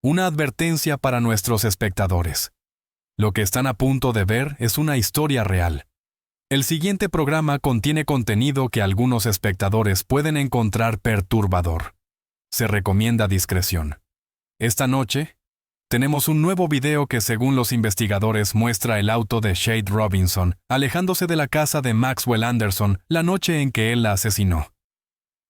Una advertencia para nuestros espectadores. Lo que están a punto de ver es una historia real. El siguiente programa contiene contenido que algunos espectadores pueden encontrar perturbador. Se recomienda discreción. Esta noche, tenemos un nuevo video que, según los investigadores, muestra el auto de Shade Robinson alejándose de la casa de Maxwell Anderson la noche en que él la asesinó.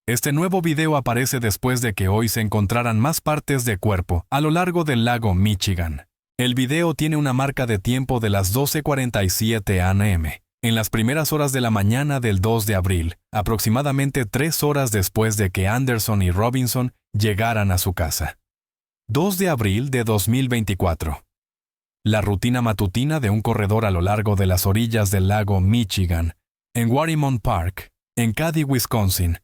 Este nuevo video aparece después de que hoy se encontraran más partes de cuerpo a lo largo del lago Michigan. El video tiene una marca de tiempo de las 12:47 a.m., en las primeras horas de la mañana del 2 de abril, aproximadamente 3 horas después de que Anderson y Robinson llegaran a su casa. 2 de abril de 2024. La rutina matutina de un corredor a lo largo de las orillas del lago Michigan, en Watermont Park, en Cady, Wisconsin,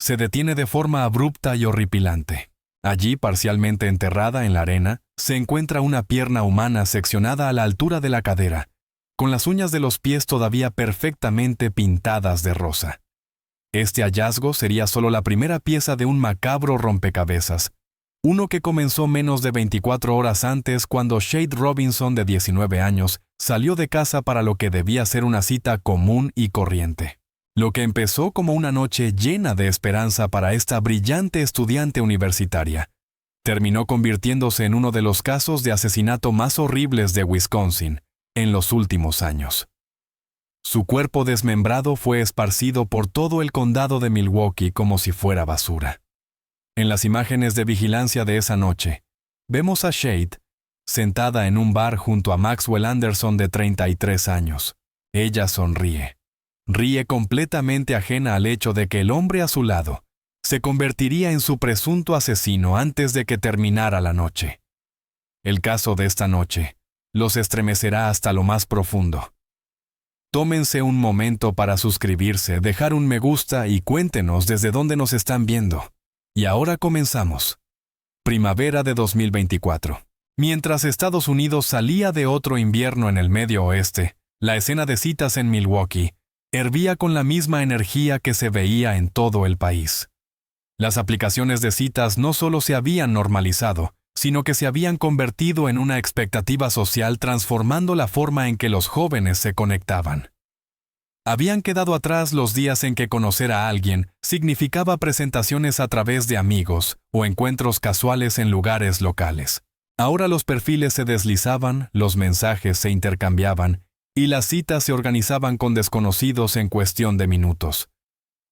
se detiene de forma abrupta y horripilante. Allí, parcialmente enterrada en la arena, se encuentra una pierna humana seccionada a la altura de la cadera, con las uñas de los pies todavía perfectamente pintadas de rosa. Este hallazgo sería solo la primera pieza de un macabro rompecabezas, uno que comenzó menos de 24 horas antes cuando Shade Robinson, de 19 años, salió de casa para lo que debía ser una cita común y corriente. Lo que empezó como una noche llena de esperanza para esta brillante estudiante universitaria, terminó convirtiéndose en uno de los casos de asesinato más horribles de Wisconsin en los últimos años. Su cuerpo desmembrado fue esparcido por todo el condado de Milwaukee como si fuera basura. En las imágenes de vigilancia de esa noche, vemos a Shade sentada en un bar junto a Maxwell Anderson, de 33 años. Ella sonríe. Ríe completamente ajena al hecho de que el hombre a su lado se convertiría en su presunto asesino antes de que terminara la noche. El caso de esta noche los estremecerá hasta lo más profundo. Tómense un momento para suscribirse, dejar un me gusta y cuéntenos desde dónde nos están viendo. Y ahora comenzamos. Primavera de 2024. Mientras Estados Unidos salía de otro invierno en el Medio Oeste, la escena de citas en Milwaukee hervía con la misma energía que se veía en todo el país. Las aplicaciones de citas no solo se habían normalizado, sino que se habían convertido en una expectativa social, transformando la forma en que los jóvenes se conectaban. Habían quedado atrás los días en que conocer a alguien significaba presentaciones a través de amigos o encuentros casuales en lugares locales. Ahora los perfiles se deslizaban, los mensajes se intercambiaban, y las citas se organizaban con desconocidos en cuestión de minutos.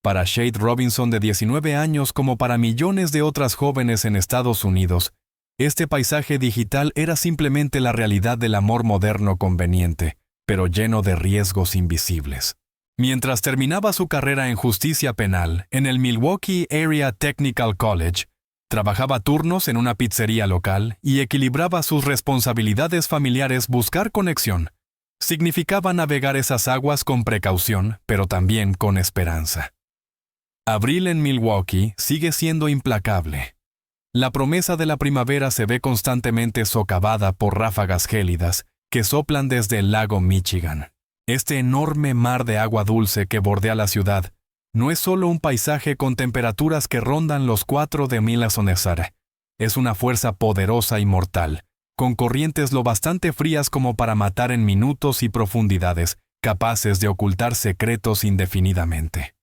Para Shade Robinson, de 19 años, como para millones de otras jóvenes en Estados Unidos, este paisaje digital era simplemente la realidad del amor moderno conveniente, pero lleno de riesgos invisibles. Mientras terminaba su carrera en justicia penal en el Milwaukee Area Technical College, trabajaba turnos en una pizzería local y equilibraba sus responsabilidades familiares. Buscar conexión significaba navegar esas aguas con precaución, pero también con esperanza. Abril en Milwaukee sigue siendo implacable. La promesa de la primavera se ve constantemente socavada por ráfagas gélidas que soplan desde el lago Michigan. Este enorme mar de agua dulce que bordea la ciudad no es solo un paisaje con temperaturas que rondan los 4 de Milasonesar. Es una fuerza poderosa y mortal, con corrientes lo bastante frías como para matar en minutos y profundidades, capaces de ocultar secretos indefinidamente.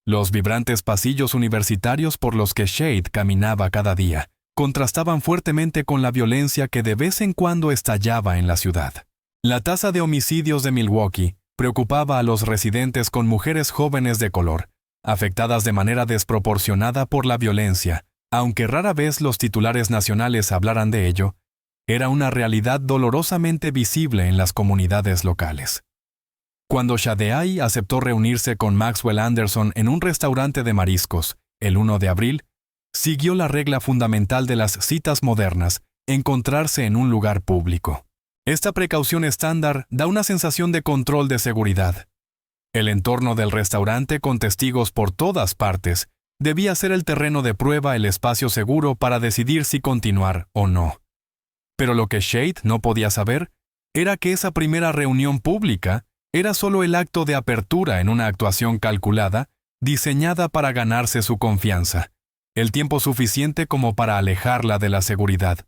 Los vibrantes pasillos universitarios por los que Shade caminaba cada día contrastaban fuertemente con la violencia que de vez en cuando estallaba en la ciudad. La tasa de homicidios de Milwaukee preocupaba a los residentes, con mujeres jóvenes de color, afectadas de manera desproporcionada por la violencia. Aunque rara vez los titulares nacionales hablaran de ello, era una realidad dolorosamente visible en las comunidades locales. Cuando Shade aceptó reunirse con Maxwell Anderson en un restaurante de mariscos, el 1 de abril, siguió la regla fundamental de las citas modernas: encontrarse en un lugar público. Esta precaución estándar da una sensación de control de seguridad. El entorno del restaurante, con testigos por todas partes, debía ser el terreno de prueba, el espacio seguro para decidir si continuar o no. Pero lo que Shade no podía saber era que esa primera reunión pública era solo el acto de apertura en una actuación calculada, diseñada para ganarse su confianza, el tiempo suficiente como para alejarla de la seguridad,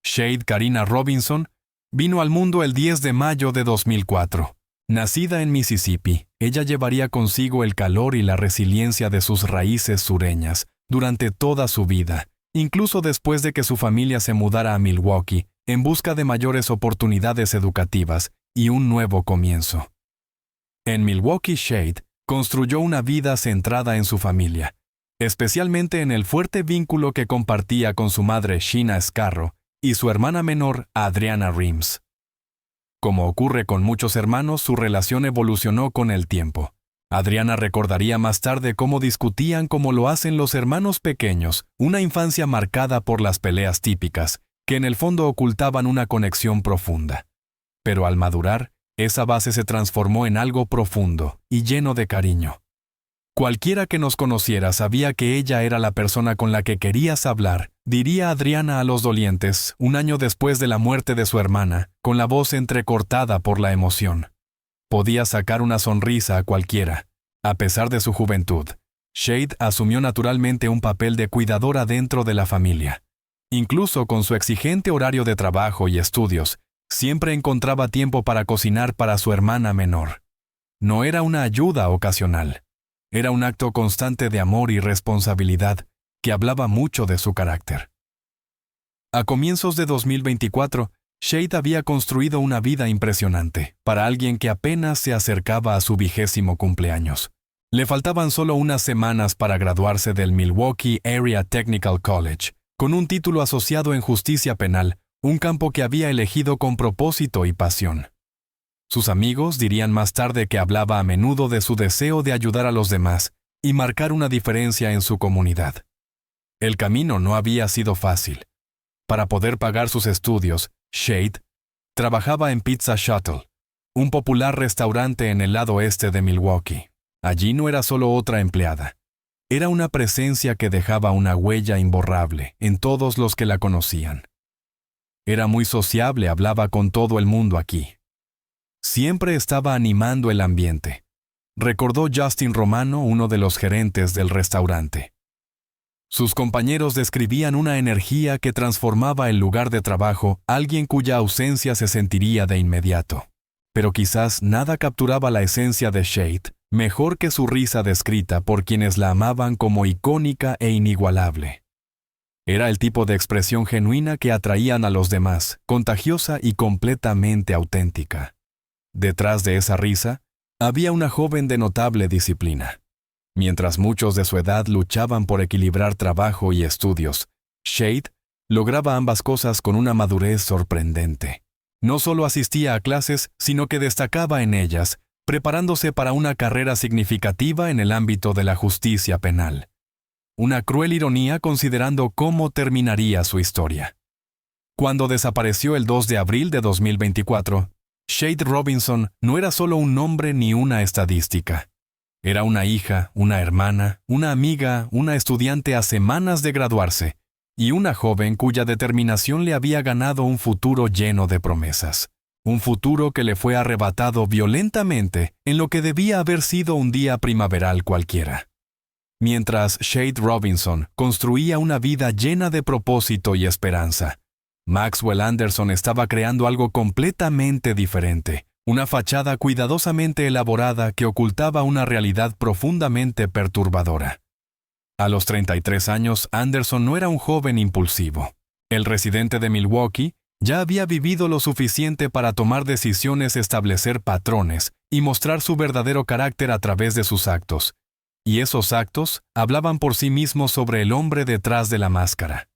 Shade Karina Robinson vino al mundo el 10 de mayo de 2004. Nacida en Mississippi, ella llevaría consigo el calor y la resiliencia de sus raíces sureñas durante toda su vida, incluso después de que su familia se mudara a Milwaukee en busca de mayores oportunidades educativas y un nuevo comienzo. En Milwaukee, Shade construyó una vida centrada en su familia, especialmente en el fuerte vínculo que compartía con su madre Sheena Scarro y su hermana menor Adriana Rims. Como ocurre con muchos hermanos, su relación evolucionó con el tiempo. Adriana recordaría más tarde cómo discutían como lo hacen los hermanos pequeños, una infancia marcada por las peleas típicas, que en el fondo ocultaban una conexión profunda. Pero al madurar, esa base se transformó en algo profundo y lleno de cariño. Cualquiera que nos conociera sabía que ella era la persona con la que querías hablar, diría Adriana a los dolientes, un año después de la muerte de su hermana, con la voz entrecortada por la emoción. Podía sacar una sonrisa a cualquiera. A pesar de su juventud, Shade asumió naturalmente un papel de cuidadora dentro de la familia. Incluso con su exigente horario de trabajo y estudios, siempre encontraba tiempo para cocinar para su hermana menor. No era una ayuda ocasional. Era un acto constante de amor y responsabilidad que hablaba mucho de su carácter. A comienzos de 2024, Shade había construido una vida impresionante para alguien que apenas se acercaba a su 20º cumpleaños. Le faltaban solo unas semanas para graduarse del Milwaukee Area Technical College, con un título asociado en justicia penal, un campo que había elegido con propósito y pasión. Sus amigos dirían más tarde que hablaba a menudo de su deseo de ayudar a los demás y marcar una diferencia en su comunidad. El camino no había sido fácil. Para poder pagar sus estudios, Shade trabajaba en Pizza Shuttle, un popular restaurante en el lado este de Milwaukee. Allí no era solo otra empleada. Era una presencia que dejaba una huella imborrable en todos los que la conocían. Era muy sociable, hablaba con todo el mundo aquí. Siempre estaba animando el ambiente, recordó Justin Romano, uno de los gerentes del restaurante. Sus compañeros describían una energía que transformaba el lugar de trabajo, alguien cuya ausencia se sentiría de inmediato. Pero quizás nada capturaba la esencia de Shade, mejor que su risa descrita por quienes la amaban como icónica e inigualable. Era el tipo de expresión genuina que atraían a los demás, contagiosa y completamente auténtica. Detrás de esa risa, había una joven de notable disciplina. Mientras muchos de su edad luchaban por equilibrar trabajo y estudios, Shade lograba ambas cosas con una madurez sorprendente. No solo asistía a clases, sino que destacaba en ellas, preparándose para una carrera significativa en el ámbito de la justicia penal. Una cruel ironía considerando cómo terminaría su historia. Cuando desapareció el 2 de abril de 2024, Shade Robinson no era solo un nombre ni una estadística. Era una hija, una hermana, una amiga, una estudiante a semanas de graduarse, y una joven cuya determinación le había ganado un futuro lleno de promesas. Un futuro que le fue arrebatado violentamente en lo que debía haber sido un día primaveral cualquiera. Mientras Shade Robinson construía una vida llena de propósito y esperanza, Maxwell Anderson estaba creando algo completamente diferente, una fachada cuidadosamente elaborada que ocultaba una realidad profundamente perturbadora. A los 33 años, Anderson no era un joven impulsivo. El residente de Milwaukee ya había vivido lo suficiente para tomar decisiones, establecer patrones y mostrar su verdadero carácter a través de sus actos. Y esos actos hablaban por sí mismos sobre el hombre detrás de la máscara.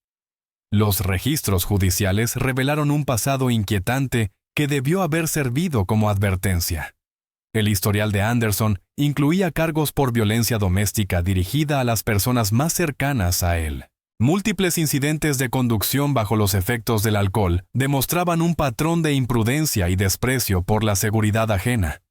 Los registros judiciales revelaron un pasado inquietante que debió haber servido como advertencia. El historial de Anderson incluía cargos por violencia doméstica dirigida a las personas más cercanas a él. Múltiples incidentes de conducción bajo los efectos del alcohol demostraban un patrón de imprudencia y desprecio por la seguridad ajena.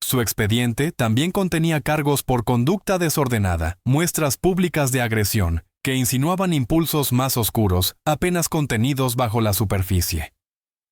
Su expediente también contenía cargos por conducta desordenada, muestras públicas de agresión, que insinuaban impulsos más oscuros, apenas contenidos bajo la superficie.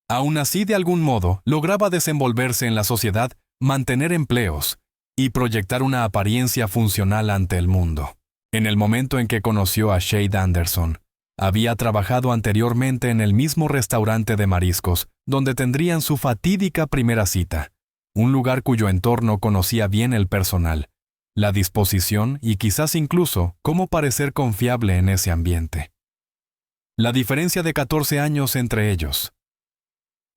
Aún así, de algún modo, lograba desenvolverse en la sociedad, mantener empleos y proyectar una apariencia funcional ante el mundo. En el momento en que conoció a Shade Anderson, Había trabajado anteriormente en el mismo restaurante de mariscos, donde tendrían su fatídica primera cita, un lugar cuyo entorno conocía bien el personal, la disposición y quizás incluso cómo parecer confiable en ese ambiente. La diferencia de 14 años entre ellos.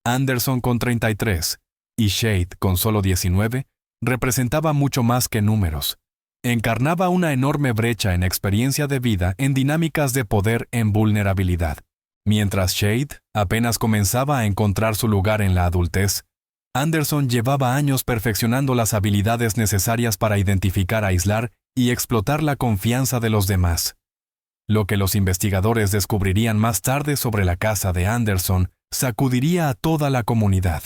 Anderson con 33 y Shade con solo 19 representaba mucho más que números. Encarnaba una enorme brecha en experiencia de vida en dinámicas de poder en vulnerabilidad. Mientras Shade apenas comenzaba a encontrar su lugar en la adultez, Anderson llevaba años perfeccionando las habilidades necesarias para identificar, aislar y explotar la confianza de los demás. Lo que los investigadores descubrirían más tarde sobre la casa de Anderson sacudiría a toda la comunidad.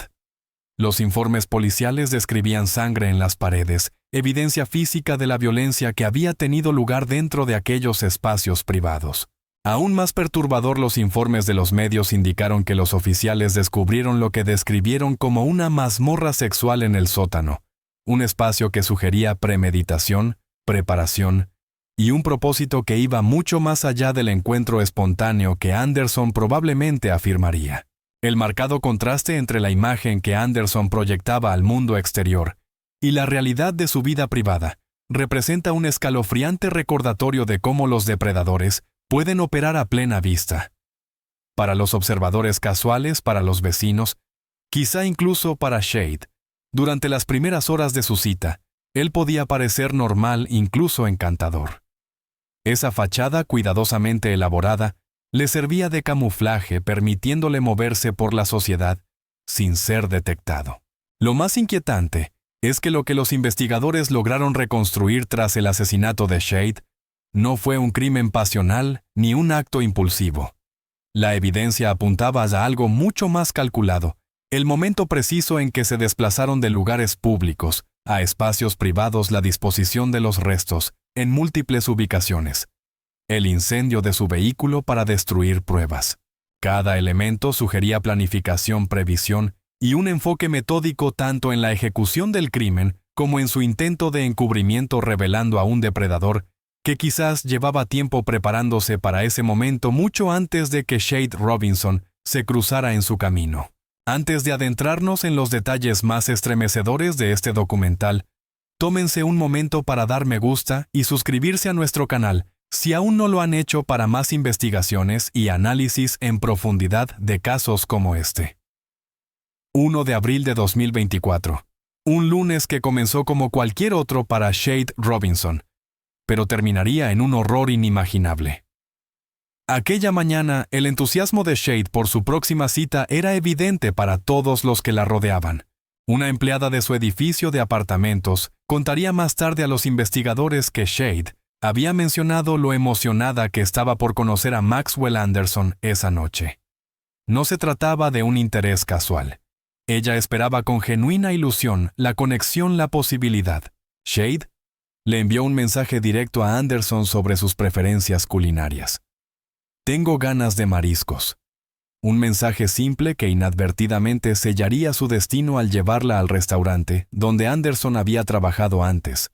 Los informes policiales describían sangre en las paredes, evidencia física de la violencia que había tenido lugar dentro de aquellos espacios privados. Aún más perturbador, los informes de los medios indicaron que los oficiales descubrieron lo que describieron como una mazmorra sexual en el sótano, un espacio que sugería premeditación, preparación y un propósito que iba mucho más allá del encuentro espontáneo que Anderson probablemente afirmaría. El marcado contraste entre la imagen que Anderson proyectaba al mundo exterior y la realidad de su vida privada representa un escalofriante recordatorio de cómo los depredadores pueden operar a plena vista. Para los observadores casuales, para los vecinos, quizá incluso para Shade, durante las primeras horas de su cita, él podía parecer normal, incluso encantador. Esa fachada cuidadosamente elaborada le servía de camuflaje, permitiéndole moverse por la sociedad sin ser detectado. Lo más inquietante es que lo que los investigadores lograron reconstruir tras el asesinato de Shade no fue un crimen pasional ni un acto impulsivo. La evidencia apuntaba a algo mucho más calculado, el momento preciso en que se desplazaron de lugares públicos a espacios privados, la disposición de los restos en múltiples ubicaciones, el incendio de su vehículo para destruir pruebas. Cada elemento sugería planificación, previsión y un enfoque metódico tanto en la ejecución del crimen como en su intento de encubrimiento, revelando a un depredador que quizás llevaba tiempo preparándose para ese momento mucho antes de que Shade Robinson se cruzara en su camino. Antes de adentrarnos en los detalles más estremecedores de este documental, tómense un momento para dar me gusta y suscribirse a nuestro canal si aún no lo han hecho, para más investigaciones y análisis en profundidad de casos como este. 1 de abril de 2024. Un lunes que comenzó como cualquier otro para Shade Robinson, pero terminaría en un horror inimaginable. Aquella mañana, el entusiasmo de Shade por su próxima cita era evidente para todos los que la rodeaban. Una empleada de su edificio de apartamentos contaría más tarde a los investigadores que Shade había mencionado lo emocionada que estaba por conocer a Maxwell Anderson esa noche. No se trataba de un interés casual. Ella esperaba con genuina ilusión la conexión, la posibilidad. Shade le envió un mensaje directo a Anderson sobre sus preferencias culinarias. «Tengo ganas de mariscos». Un mensaje simple que inadvertidamente sellaría su destino al llevarla al restaurante donde Anderson había trabajado antes,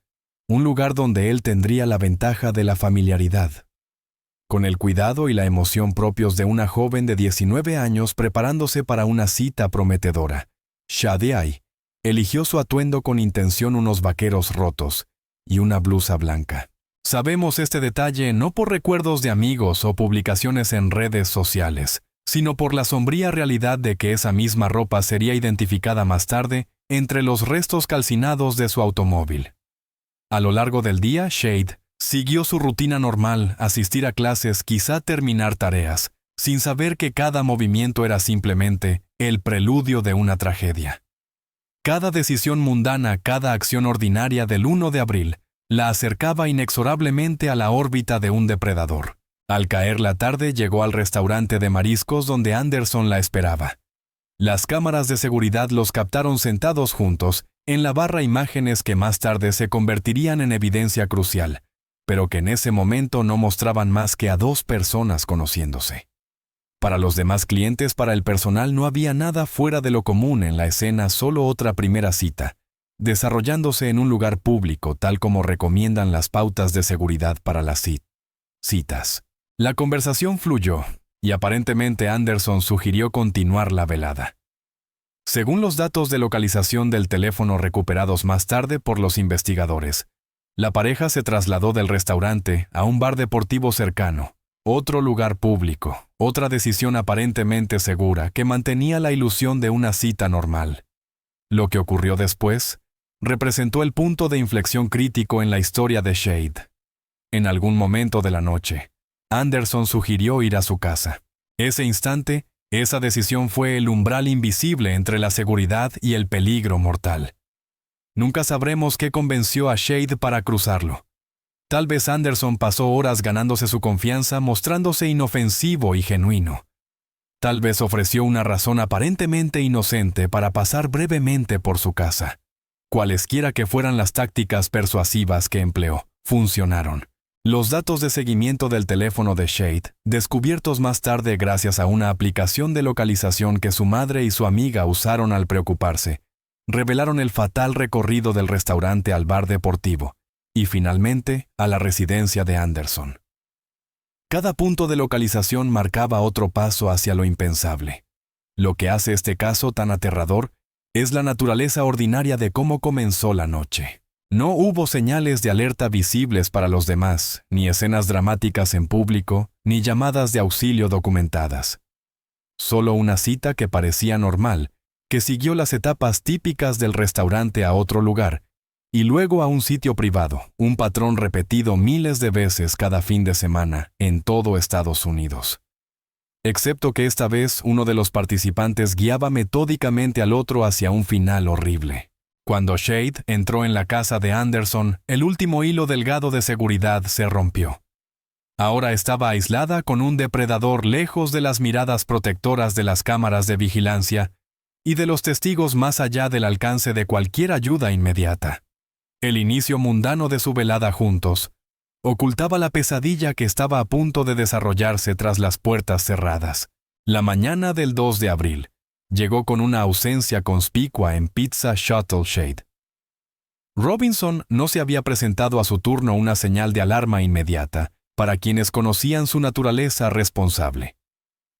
un lugar donde él tendría la ventaja de la familiaridad. Con el cuidado y la emoción propios de una joven de 19 años preparándose para una cita prometedora, Shade eligió su atuendo con intención: unos vaqueros rotos y una blusa blanca. Sabemos este detalle no por recuerdos de amigos o publicaciones en redes sociales, sino por la sombría realidad de que esa misma ropa sería identificada más tarde entre los restos calcinados de su automóvil. A lo largo del día, Shade siguió su rutina normal: asistir a clases, quizá terminar tareas, sin saber que cada movimiento era simplemente el preludio de una tragedia. Cada decisión mundana, cada acción ordinaria del 1 de abril, la acercaba inexorablemente a la órbita de un depredador. Al caer la tarde, llegó al restaurante de mariscos donde Anderson la esperaba. Las cámaras de seguridad los captaron sentados juntos en la barra, imágenes que más tarde se convertirían en evidencia crucial, pero que en ese momento no mostraban más que a dos personas conociéndose. Para los demás clientes, para el personal, no había nada fuera de lo común en la escena, solo otra primera cita, desarrollándose en un lugar público, tal como recomiendan las pautas de seguridad para las citas. La conversación fluyó, y aparentemente Anderson sugirió continuar la velada. Según los datos de localización del teléfono recuperados más tarde por los investigadores, la pareja se trasladó del restaurante a un bar deportivo cercano, otro lugar público, otra decisión aparentemente segura que mantenía la ilusión de una cita normal. Lo que ocurrió después representó el punto de inflexión crítico en la historia de Shade. En algún momento de la noche, Anderson sugirió ir a su casa. Ese instante, esa decisión fue el umbral invisible entre la seguridad y el peligro mortal. Nunca sabremos qué convenció a Shade para cruzarlo. Tal vez Anderson pasó horas ganándose su confianza mostrándose inofensivo y genuino. Tal vez ofreció una razón aparentemente inocente para pasar brevemente por su casa. Cualesquiera que fueran las tácticas persuasivas que empleó, funcionaron. Los datos de seguimiento del teléfono de Shade, descubiertos más tarde gracias a una aplicación de localización que su madre y su amiga usaron al preocuparse, revelaron el fatal recorrido del restaurante al bar deportivo y finalmente a la residencia de Anderson. Cada punto de localización marcaba otro paso hacia lo impensable. Lo que hace este caso tan aterrador es la naturaleza ordinaria de cómo comenzó la noche. No hubo señales de alerta visibles para los demás, ni escenas dramáticas en público, ni llamadas de auxilio documentadas. Solo una cita que parecía normal, que siguió las etapas típicas del restaurante a otro lugar, y luego a un sitio privado, un patrón repetido miles de veces cada fin de semana en todo Estados Unidos. Excepto que esta vez uno de los participantes guiaba metódicamente al otro hacia un final horrible. Cuando Shade entró en la casa de Anderson, el último hilo delgado de seguridad se rompió. Ahora estaba aislada con un depredador lejos de las miradas protectoras de las cámaras de vigilancia y de los testigos más allá del alcance de cualquier ayuda inmediata. El inicio mundano de su velada juntos ocultaba la pesadilla que estaba a punto de desarrollarse tras las puertas cerradas. La mañana del 2 de abril llegó con una ausencia conspicua en Pizza Shuttle Shade. Robinson no se había presentado a su turno una señal de alarma inmediata para quienes conocían su naturaleza responsable.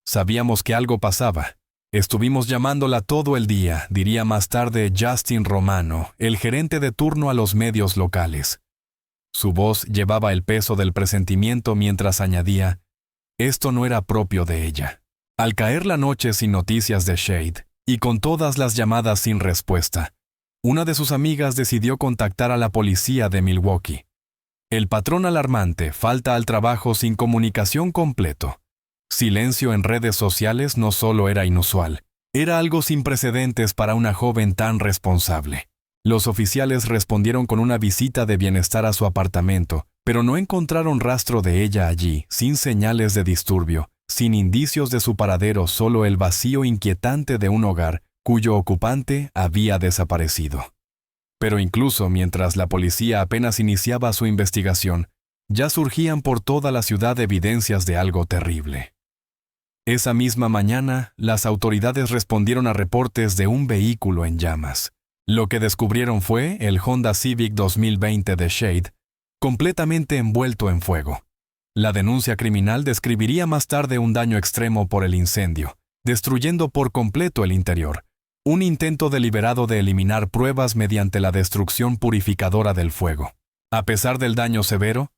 Sabíamos que algo pasaba. Estuvimos llamándola todo el día, diría más tarde Justin Romano, el gerente de turno a los medios locales. Su voz llevaba el peso del presentimiento mientras añadía, esto no era propio de ella. Al caer la noche sin noticias de Shade, y con todas las llamadas sin respuesta, una de sus amigas decidió contactar a la policía de Milwaukee. El patrón alarmante, falta al trabajo sin comunicación completo. Silencio en redes sociales no solo era inusual, era algo sin precedentes para una joven tan responsable. Los oficiales respondieron con una visita de bienestar a su apartamento, pero no encontraron rastro de ella allí, sin señales de disturbio, sin indicios de su paradero, solo el vacío inquietante de un hogar cuyo ocupante había desaparecido. Pero incluso mientras la policía apenas iniciaba su investigación, ya surgían por toda la ciudad evidencias de algo terrible. Esa misma mañana, las autoridades respondieron a reportes de un vehículo en llamas. Lo que descubrieron fue el Honda Civic 2020 de Shade, completamente envuelto en fuego. La denuncia criminal describiría más tarde un daño extremo por el incendio, destruyendo por completo el interior, un intento deliberado de eliminar pruebas mediante la destrucción purificadora del fuego. A pesar del daño severo,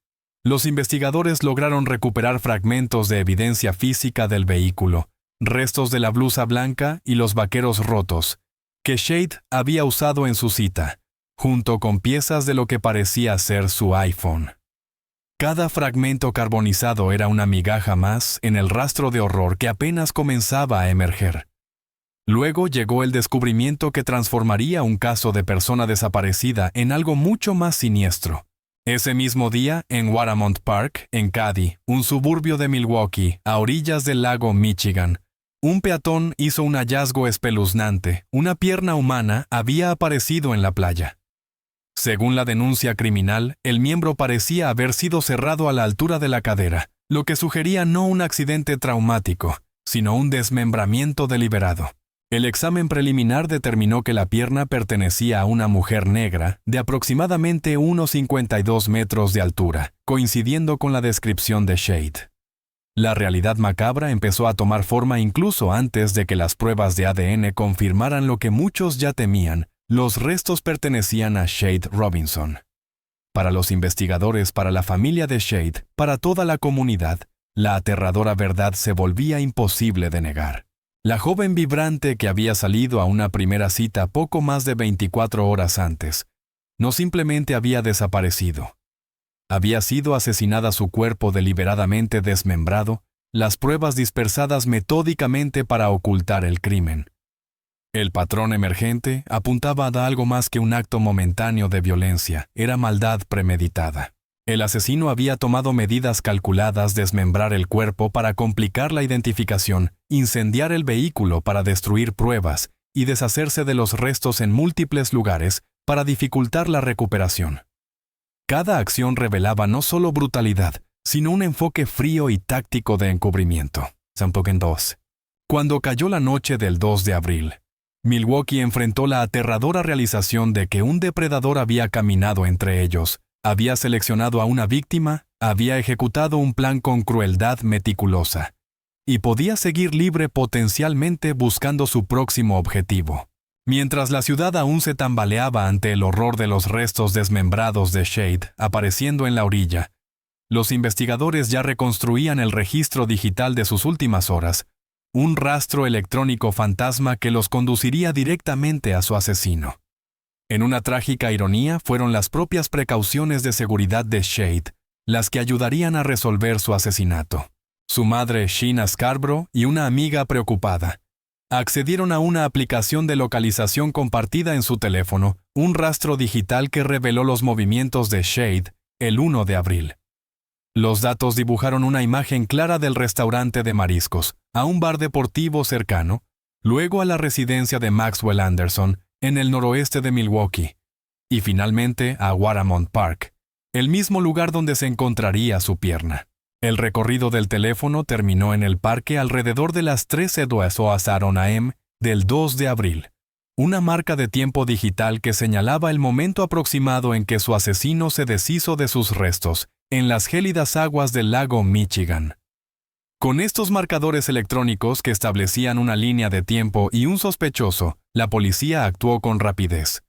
los investigadores lograron recuperar fragmentos de evidencia física del vehículo, restos de la blusa blanca y los vaqueros rotos, que Shade había usado en su cita, junto con piezas de lo que parecía ser su iPhone. Cada fragmento carbonizado era una migaja más en el rastro de horror que apenas comenzaba a emerger. Luego llegó el descubrimiento que transformaría un caso de persona desaparecida en algo mucho más siniestro. Ese mismo día, en Watermont Park, en Cady, un suburbio de Milwaukee, a orillas del lago Michigan, un peatón hizo un hallazgo espeluznante. Una pierna humana había aparecido en la playa. Según la denuncia criminal, el miembro parecía haber sido cerrado a la altura de la cadera, lo que sugería no un accidente traumático, sino un desmembramiento deliberado. El examen preliminar determinó que la pierna pertenecía a una mujer negra de aproximadamente unos 52 metros de altura, coincidiendo con la descripción de Shade. La realidad macabra empezó a tomar forma incluso antes de que las pruebas de ADN confirmaran lo que muchos ya temían: los restos pertenecían a Shade Robinson. Para los investigadores, para la familia de Shade, para toda la comunidad, la aterradora verdad se volvía imposible de negar. La joven vibrante que había salido a una primera cita poco más de 24 horas antes, no simplemente había desaparecido. Había sido asesinada, su cuerpo deliberadamente desmembrado, las pruebas dispersadas metódicamente para ocultar el crimen. El patrón emergente apuntaba a algo más que un acto momentáneo de violencia, era maldad premeditada. El asesino había tomado medidas calculadas: desmembrar el cuerpo para complicar la identificación, incendiar el vehículo para destruir pruebas y deshacerse de los restos en múltiples lugares para dificultar la recuperación. Cada acción revelaba no solo brutalidad, sino un enfoque frío y táctico de encubrimiento. Sampoken 2. Cuando cayó la noche del 2 de abril, Milwaukee enfrentó la aterradora realización de que un depredador había caminado entre ellos, había seleccionado a una víctima, había ejecutado un plan con crueldad meticulosa, y podía seguir libre potencialmente buscando su próximo objetivo. Mientras la ciudad aún se tambaleaba ante el horror de los restos desmembrados de Shade apareciendo en la orilla, los investigadores ya reconstruían el registro digital de sus últimas horas, un rastro electrónico fantasma que los conduciría directamente a su asesino. En una trágica ironía, fueron las propias precauciones de seguridad de Shade las que ayudarían a resolver su asesinato. Su madre, Sheena Scarborough, y una amiga preocupada accedieron a una aplicación de localización compartida en su teléfono, un rastro digital que reveló los movimientos de Shade el 1 de abril. Los datos dibujaron una imagen clara del restaurante de mariscos, a un bar deportivo cercano, luego a la residencia de Maxwell Anderson, en el noroeste de Milwaukee, y finalmente a Watermont Park, el mismo lugar donde se encontraría su pierna. El recorrido del teléfono terminó en el parque alrededor de las 13:00 AM del 2 de abril, una marca de tiempo digital que señalaba el momento aproximado en que su asesino se deshizo de sus restos en las gélidas aguas del lago Michigan. Con estos marcadores electrónicos que establecían una línea de tiempo y un sospechoso, la policía actuó con rapidez.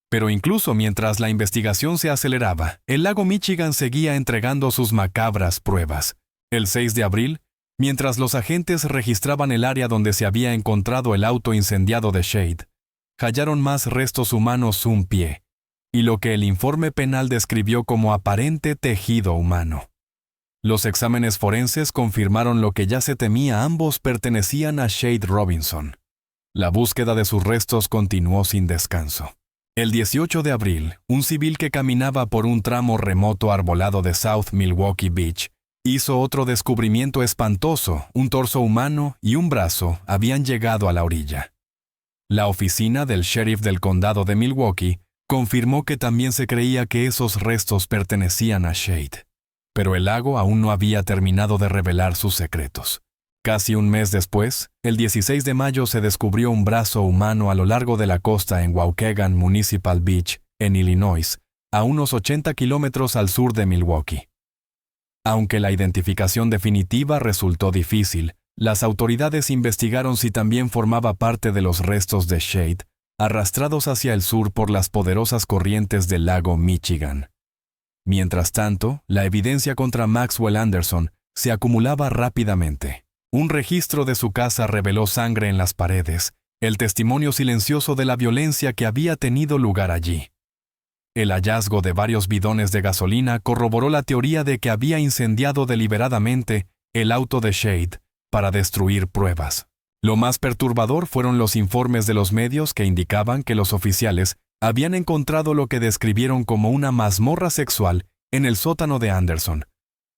Pero incluso mientras la investigación se aceleraba, el lago Michigan seguía entregando sus macabras pruebas. El 6 de abril, mientras los agentes registraban el área donde se había encontrado el auto incendiado de Shade, hallaron más restos humanos: un pie, y lo que el informe penal describió como aparente tejido humano. Los exámenes forenses confirmaron lo que ya se temía: ambos pertenecían a Shade Robinson. La búsqueda de sus restos continuó sin descanso. El 18 de abril, un civil que caminaba por un tramo remoto arbolado de South Milwaukee Beach hizo otro descubrimiento espantoso: un torso humano y un brazo habían llegado a la orilla. La oficina del sheriff del condado de Milwaukee confirmó que también se creía que esos restos pertenecían a Shade. Pero el lago aún no había terminado de revelar sus secretos. Casi un mes después, el 16 de mayo se descubrió un brazo humano a lo largo de la costa en Waukegan Municipal Beach, en Illinois, a unos 80 kilómetros al sur de Milwaukee. Aunque la identificación definitiva resultó difícil, las autoridades investigaron si también formaba parte de los restos de Shade, arrastrados hacia el sur por las poderosas corrientes del lago Michigan. Mientras tanto, la evidencia contra Maxwell Anderson se acumulaba rápidamente. Un registro de su casa reveló sangre en las paredes, el testimonio silencioso de la violencia que había tenido lugar allí. El hallazgo de varios bidones de gasolina corroboró la teoría de que había incendiado deliberadamente el auto de Shade para destruir pruebas. Lo más perturbador fueron los informes de los medios que indicaban que los oficiales habían encontrado lo que describieron como una mazmorra sexual en el sótano de Anderson,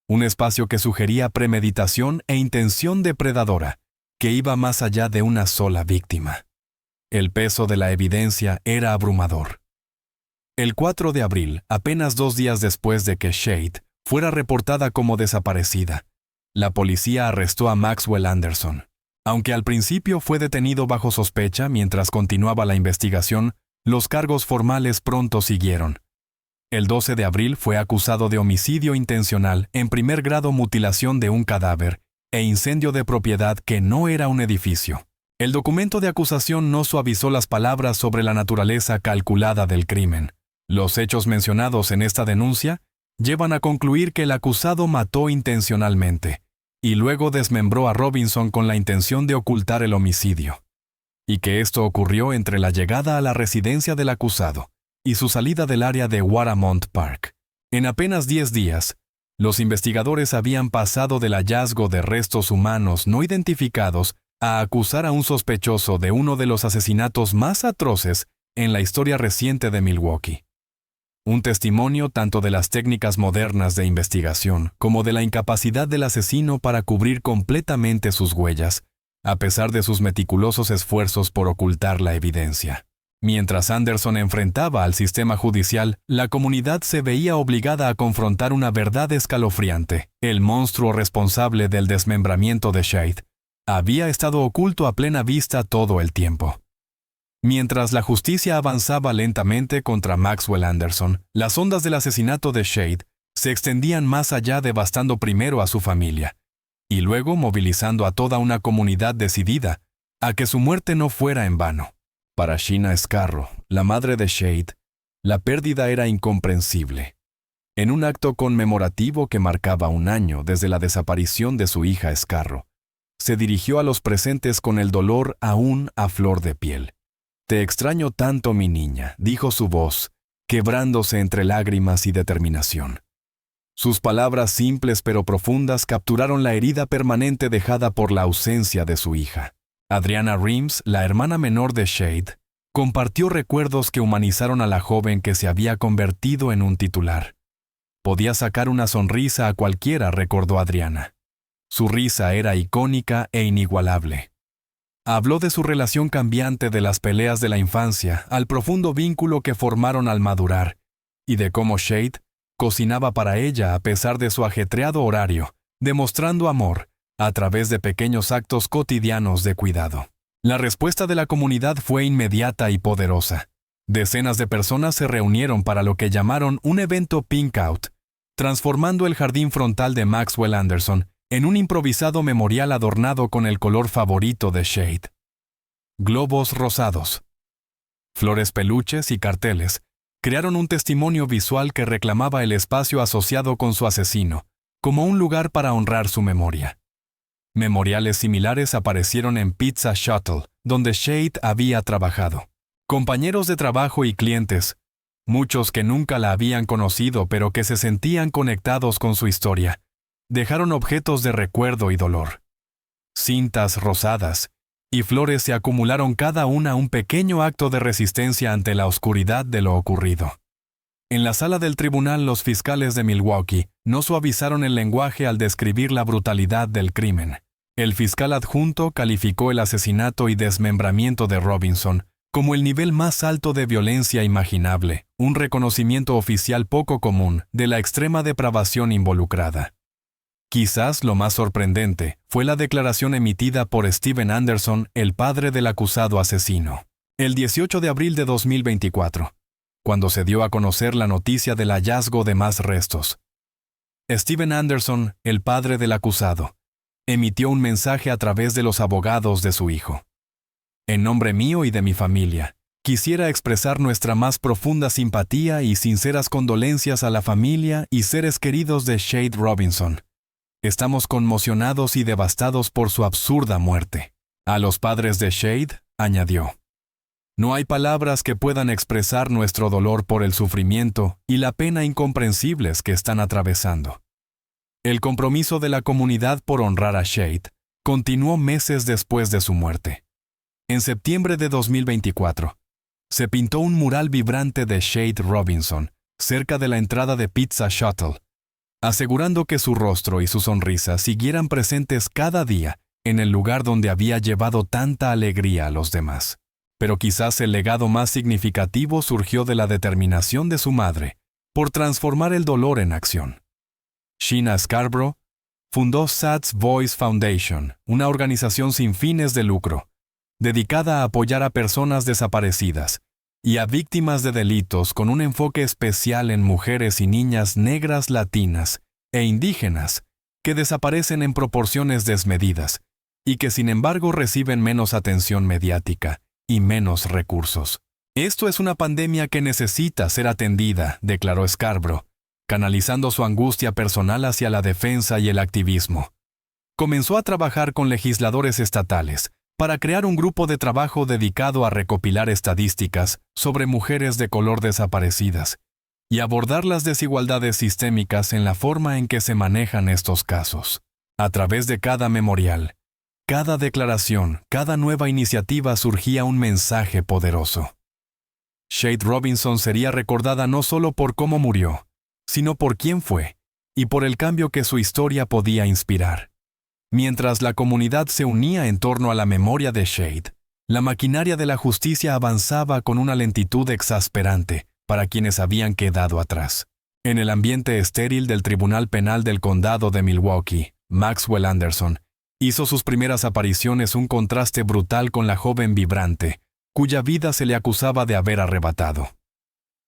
un espacio que sugería premeditación e intención depredadora, que iba más allá de una sola víctima. El peso de la evidencia era abrumador. El 4 de abril, apenas 2 días después de que Shade fuera reportada como desaparecida, la policía arrestó a Maxwell Anderson. Aunque al principio fue detenido bajo sospecha mientras continuaba la investigación, los cargos formales pronto siguieron. El 12 de abril fue acusado de homicidio intencional en primer grado, mutilación de un cadáver e incendio de propiedad que no era un edificio. El documento de acusación no suavizó las palabras sobre la naturaleza calculada del crimen. Los hechos mencionados en esta denuncia llevan a concluir que el acusado mató intencionalmente y luego desmembró a Robinson con la intención de ocultar el homicidio, y que esto ocurrió entre la llegada a la residencia del acusado y su salida del área de Watermont Park. En apenas 10 días, los investigadores habían pasado del hallazgo de restos humanos no identificados a acusar a un sospechoso de uno de los asesinatos más atroces en la historia reciente de Milwaukee. Un testimonio tanto de las técnicas modernas de investigación como de la incapacidad del asesino para cubrir completamente sus huellas, a pesar de sus meticulosos esfuerzos por ocultar la evidencia. Mientras Anderson enfrentaba al sistema judicial, la comunidad se veía obligada a confrontar una verdad escalofriante. El monstruo responsable del desmembramiento de Shade había estado oculto a plena vista todo el tiempo. Mientras la justicia avanzaba lentamente contra Maxwell Anderson, las ondas del asesinato de Shade se extendían más allá, devastando primero a su familia, y luego movilizando a toda una comunidad decidida a que su muerte no fuera en vano. Para Sheena Scarro, la madre de Shade, la pérdida era incomprensible. En un acto conmemorativo que marcaba un año desde la desaparición de su hija Scarro, se dirigió a los presentes con el dolor aún a flor de piel. «Te extraño tanto, mi niña», dijo su voz, quebrándose entre lágrimas y determinación. Sus palabras simples pero profundas capturaron la herida permanente dejada por la ausencia de su hija. Adriana Reams, la hermana menor de Shade, compartió recuerdos que humanizaron a la joven que se había convertido en un titular. Podía sacar una sonrisa a cualquiera, recordó Adriana. Su risa era icónica e inigualable. Habló de su relación cambiante, de las peleas de la infancia, al profundo vínculo que formaron al madurar, y de cómo Shade cocinaba para ella a pesar de su ajetreado horario, demostrando amor a través de pequeños actos cotidianos de cuidado. La respuesta de la comunidad fue inmediata y poderosa. Decenas de personas se reunieron para lo que llamaron un evento Pink Out, transformando el jardín frontal de Maxwell Anderson en un improvisado memorial adornado con el color favorito de Shade. Globos rosados, flores, peluches y carteles crearon un testimonio visual que reclamaba el espacio asociado con su asesino, como un lugar para honrar su memoria. Memoriales similares aparecieron en Pizza Shuttle, donde Shade había trabajado. Compañeros de trabajo y clientes, muchos que nunca la habían conocido pero que se sentían conectados con su historia, dejaron objetos de recuerdo y dolor. Cintas rosadas y flores se acumularon, cada una un pequeño acto de resistencia ante la oscuridad de lo ocurrido. En la sala del tribunal, los fiscales de Milwaukee no suavizaron el lenguaje al describir la brutalidad del crimen. El fiscal adjunto calificó el asesinato y desmembramiento de Robinson como el nivel más alto de violencia imaginable, un reconocimiento oficial poco común de la extrema depravación involucrada. Quizás lo más sorprendente fue la declaración emitida por Steven Anderson, el padre del acusado asesino, el 18 de abril de 2024. Cuando se dio a conocer la noticia del hallazgo de más restos. Steven Anderson, el padre del acusado, emitió un mensaje a través de los abogados de su hijo. En nombre mío y de mi familia, quisiera expresar nuestra más profunda simpatía y sinceras condolencias a la familia y seres queridos de Shade Robinson. Estamos conmocionados y devastados por su absurda muerte. A los padres de Shade, añadió. No hay palabras que puedan expresar nuestro dolor por el sufrimiento y la pena incomprensibles que están atravesando. El compromiso de la comunidad por honrar a Shade continuó meses después de su muerte. En septiembre de 2024, se pintó un mural vibrante de Shade Robinson cerca de la entrada de Pizza Shuttle, asegurando que su rostro y su sonrisa siguieran presentes cada día en el lugar donde había llevado tanta alegría a los demás. Pero quizás el legado más significativo surgió de la determinación de su madre por transformar el dolor en acción. Sheena Scarborough fundó Sad's Voice Foundation, una organización sin fines de lucro, dedicada a apoyar a personas desaparecidas y a víctimas de delitos, con un enfoque especial en mujeres y niñas negras, latinas e indígenas que desaparecen en proporciones desmedidas y que sin embargo reciben menos atención mediática y menos recursos. Esto es una pandemia que necesita ser atendida, declaró Scarborough, canalizando su angustia personal hacia la defensa y el activismo. Comenzó a trabajar con legisladores estatales para crear un grupo de trabajo dedicado a recopilar estadísticas sobre mujeres de color desaparecidas y abordar las desigualdades sistémicas en la forma en que se manejan estos casos. A través de cada memorial, cada declaración, cada nueva iniciativa surgía un mensaje poderoso. Shade Robinson sería recordada no solo por cómo murió, sino por quién fue y por el cambio que su historia podía inspirar. Mientras la comunidad se unía en torno a la memoria de Shade, la maquinaria de la justicia avanzaba con una lentitud exasperante para quienes habían quedado atrás. En el ambiente estéril del Tribunal Penal del Condado de Milwaukee, Maxwell Anderson hizo sus primeras apariciones, un contraste brutal con la joven vibrante, cuya vida se le acusaba de haber arrebatado.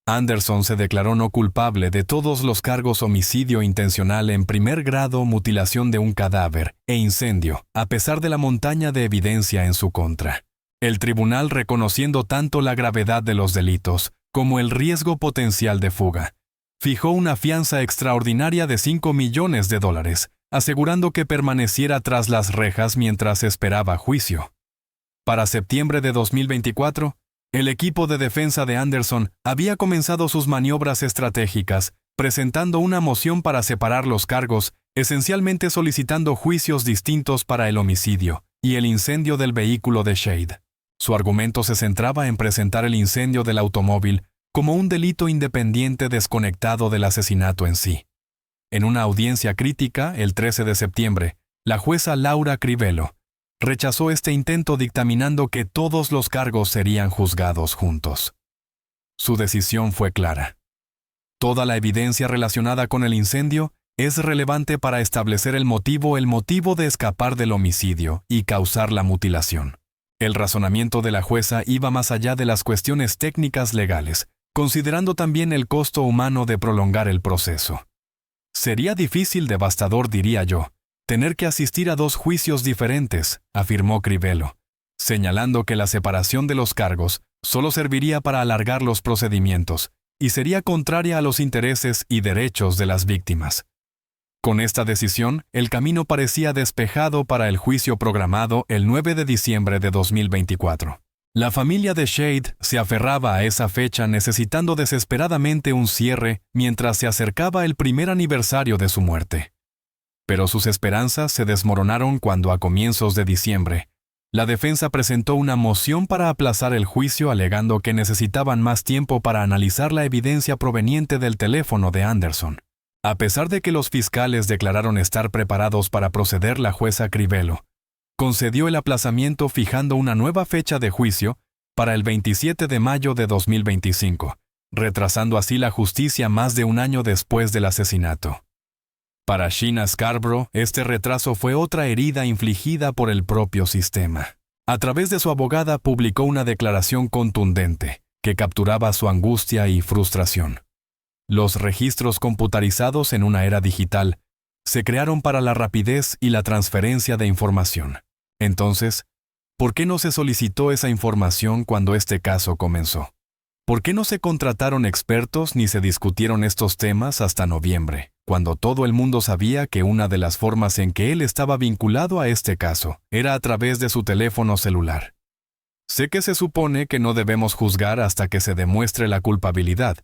Anderson se declaró no culpable de todos los cargos: homicidio intencional en primer grado, mutilación de un cadáver e incendio, a pesar de la montaña de evidencia en su contra. El tribunal, reconociendo tanto la gravedad de los delitos como el riesgo potencial de fuga, fijó una fianza extraordinaria de $5 millones, asegurando que permaneciera tras las rejas mientras esperaba juicio. Para septiembre de 2024, el equipo de defensa de Anderson había comenzado sus maniobras estratégicas, presentando una moción para separar los cargos, esencialmente solicitando juicios distintos para el homicidio y el incendio del vehículo de Shade. Su argumento se centraba en presentar el incendio del automóvil como un delito independiente desconectado del asesinato en sí. En una audiencia crítica, el 13 de septiembre, la jueza Laura Crivello rechazó este intento, dictaminando que todos los cargos serían juzgados juntos. Su decisión fue clara. Toda la evidencia relacionada con el incendio es relevante para establecer el motivo de escapar del homicidio y causar la mutilación. El razonamiento de la jueza iba más allá de las cuestiones técnicas legales, considerando también el costo humano de prolongar el proceso. Sería difícil, devastador, diría yo, tener que asistir a 2 juicios diferentes, afirmó Crivello, señalando que la separación de los cargos solo serviría para alargar los procedimientos y sería contraria a los intereses y derechos de las víctimas. Con esta decisión, el camino parecía despejado para el juicio programado el 9 de diciembre de 2024. La familia de Shade se aferraba a esa fecha, necesitando desesperadamente un cierre mientras se acercaba el primer aniversario de su muerte. Pero sus esperanzas se desmoronaron cuando, a comienzos de diciembre, la defensa presentó una moción para aplazar el juicio, alegando que necesitaban más tiempo para analizar la evidencia proveniente del teléfono de Anderson. A pesar de que los fiscales declararon estar preparados para proceder, la jueza Crivello concedió el aplazamiento, fijando una nueva fecha de juicio para el 27 de mayo de 2025, retrasando así la justicia más de un año después del asesinato. Para Sheena Scarborough, este retraso fue otra herida infligida por el propio sistema. A través de su abogada publicó una declaración contundente que capturaba su angustia y frustración. Los registros computarizados en una era digital se crearon para la rapidez y la transferencia de información. Entonces, ¿por qué no se solicitó esa información cuando este caso comenzó? ¿Por qué no se contrataron expertos ni se discutieron estos temas hasta noviembre, cuando todo el mundo sabía que una de las formas en que él estaba vinculado a este caso era a través de su teléfono celular? Sé que se supone que no debemos juzgar hasta que se demuestre la culpabilidad,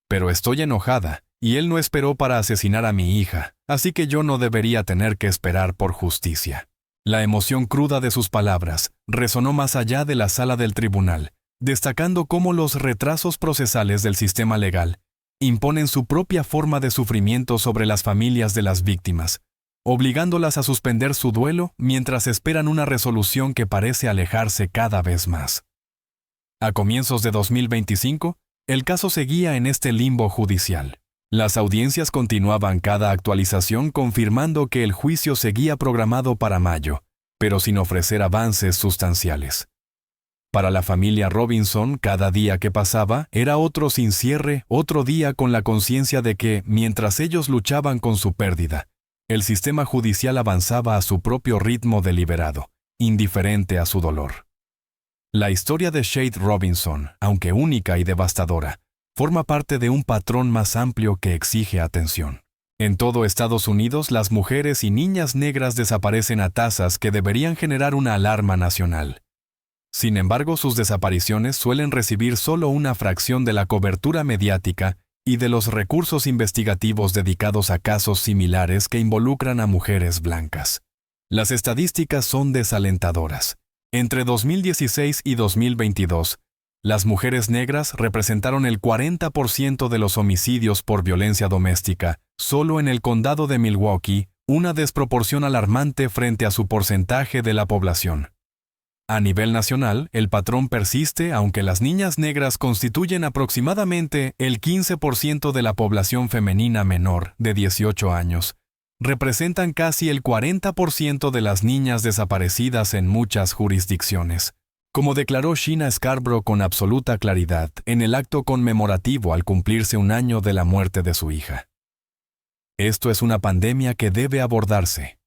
pero estoy enojada, y él no esperó para asesinar a mi hija, así que yo no debería tener que esperar por justicia. La emoción cruda de sus palabras resonó más allá de la sala del tribunal, destacando cómo los retrasos procesales del sistema legal imponen su propia forma de sufrimiento sobre las familias de las víctimas, obligándolas a suspender su duelo mientras esperan una resolución que parece alejarse cada vez más. A comienzos de 2025, el caso seguía en este limbo judicial. Las audiencias continuaban, cada actualización confirmando que el juicio seguía programado para mayo, pero sin ofrecer avances sustanciales. Para la familia Robinson, cada día que pasaba era otro sin cierre, otro día con la conciencia de que, mientras ellos luchaban con su pérdida, El sistema judicial avanzaba a su propio ritmo deliberado, indiferente a su dolor. La historia de Shade Robinson, aunque única y devastadora, forma parte de un patrón más amplio que exige atención. En todo Estados Unidos, las mujeres y niñas negras desaparecen a tasas que deberían generar una alarma nacional. Sin embargo, sus desapariciones suelen recibir solo una fracción de la cobertura mediática y de los recursos investigativos dedicados a casos similares que involucran a mujeres blancas. Las estadísticas son desalentadoras. Entre 2016 y 2022, las mujeres negras representaron el 40% de los homicidios por violencia doméstica, solo en el condado de Milwaukee, una desproporción alarmante frente a su porcentaje de la población. A nivel nacional, el patrón persiste aunque las niñas negras constituyen aproximadamente el 15% de la población femenina menor de 18 años. Representan casi el 40% de las niñas desaparecidas en muchas jurisdicciones, como declaró Sheena Scarborough con absoluta claridad en el acto conmemorativo al cumplirse un año de la muerte de su hija. Esto es una pandemia que debe abordarse.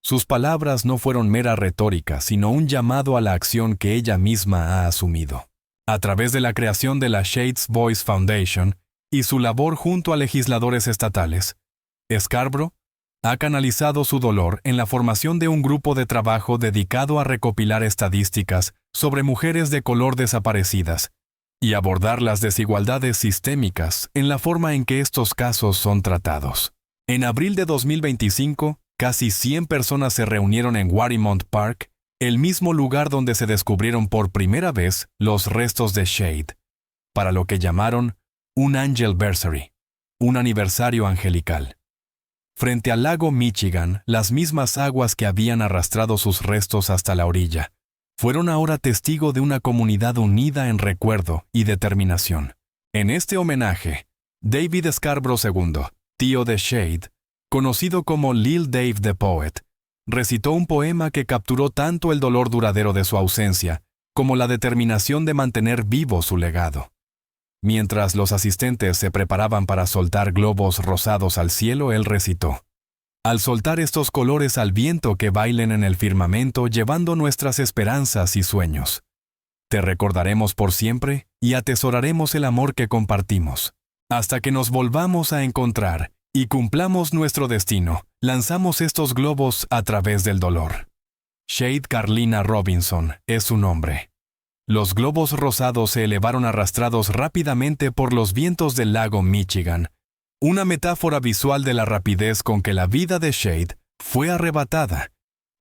Sus palabras no fueron mera retórica, sino un llamado a la acción que ella misma ha asumido. A través de la creación de la Shade's Voice Foundation y su labor junto a legisladores estatales, Scarborough ha canalizado su dolor en la formación de un grupo de trabajo dedicado a recopilar estadísticas sobre mujeres de color desaparecidas y abordar las desigualdades sistémicas en la forma en que estos casos son tratados. En abril de 2025, casi 100 personas se reunieron en Warrimont Park, el mismo lugar donde se descubrieron por primera vez los restos de Shade, para lo que llamaron un Angelversary, un aniversario angelical. Frente al lago Michigan, las mismas aguas que habían arrastrado sus restos hasta la orilla, fueron ahora testigo de una comunidad unida en recuerdo y determinación. En este homenaje, David Scarborough II, tío de Shade, conocido como Lil Dave the Poet, recitó un poema que capturó tanto el dolor duradero de su ausencia como la determinación de mantener vivo su legado. Mientras los asistentes se preparaban para soltar globos rosados al cielo, él recitó: «Al soltar estos colores al viento que bailen en el firmamento llevando nuestras esperanzas y sueños. Te recordaremos por siempre y atesoraremos el amor que compartimos. Hasta que nos volvamos a encontrar y cumplamos nuestro destino, lanzamos estos globos a través del dolor». Shade Carlina Robinson es su nombre. Los globos rosados se elevaron arrastrados rápidamente por los vientos del lago Michigan, una metáfora visual de la rapidez con que la vida de Shade fue arrebatada,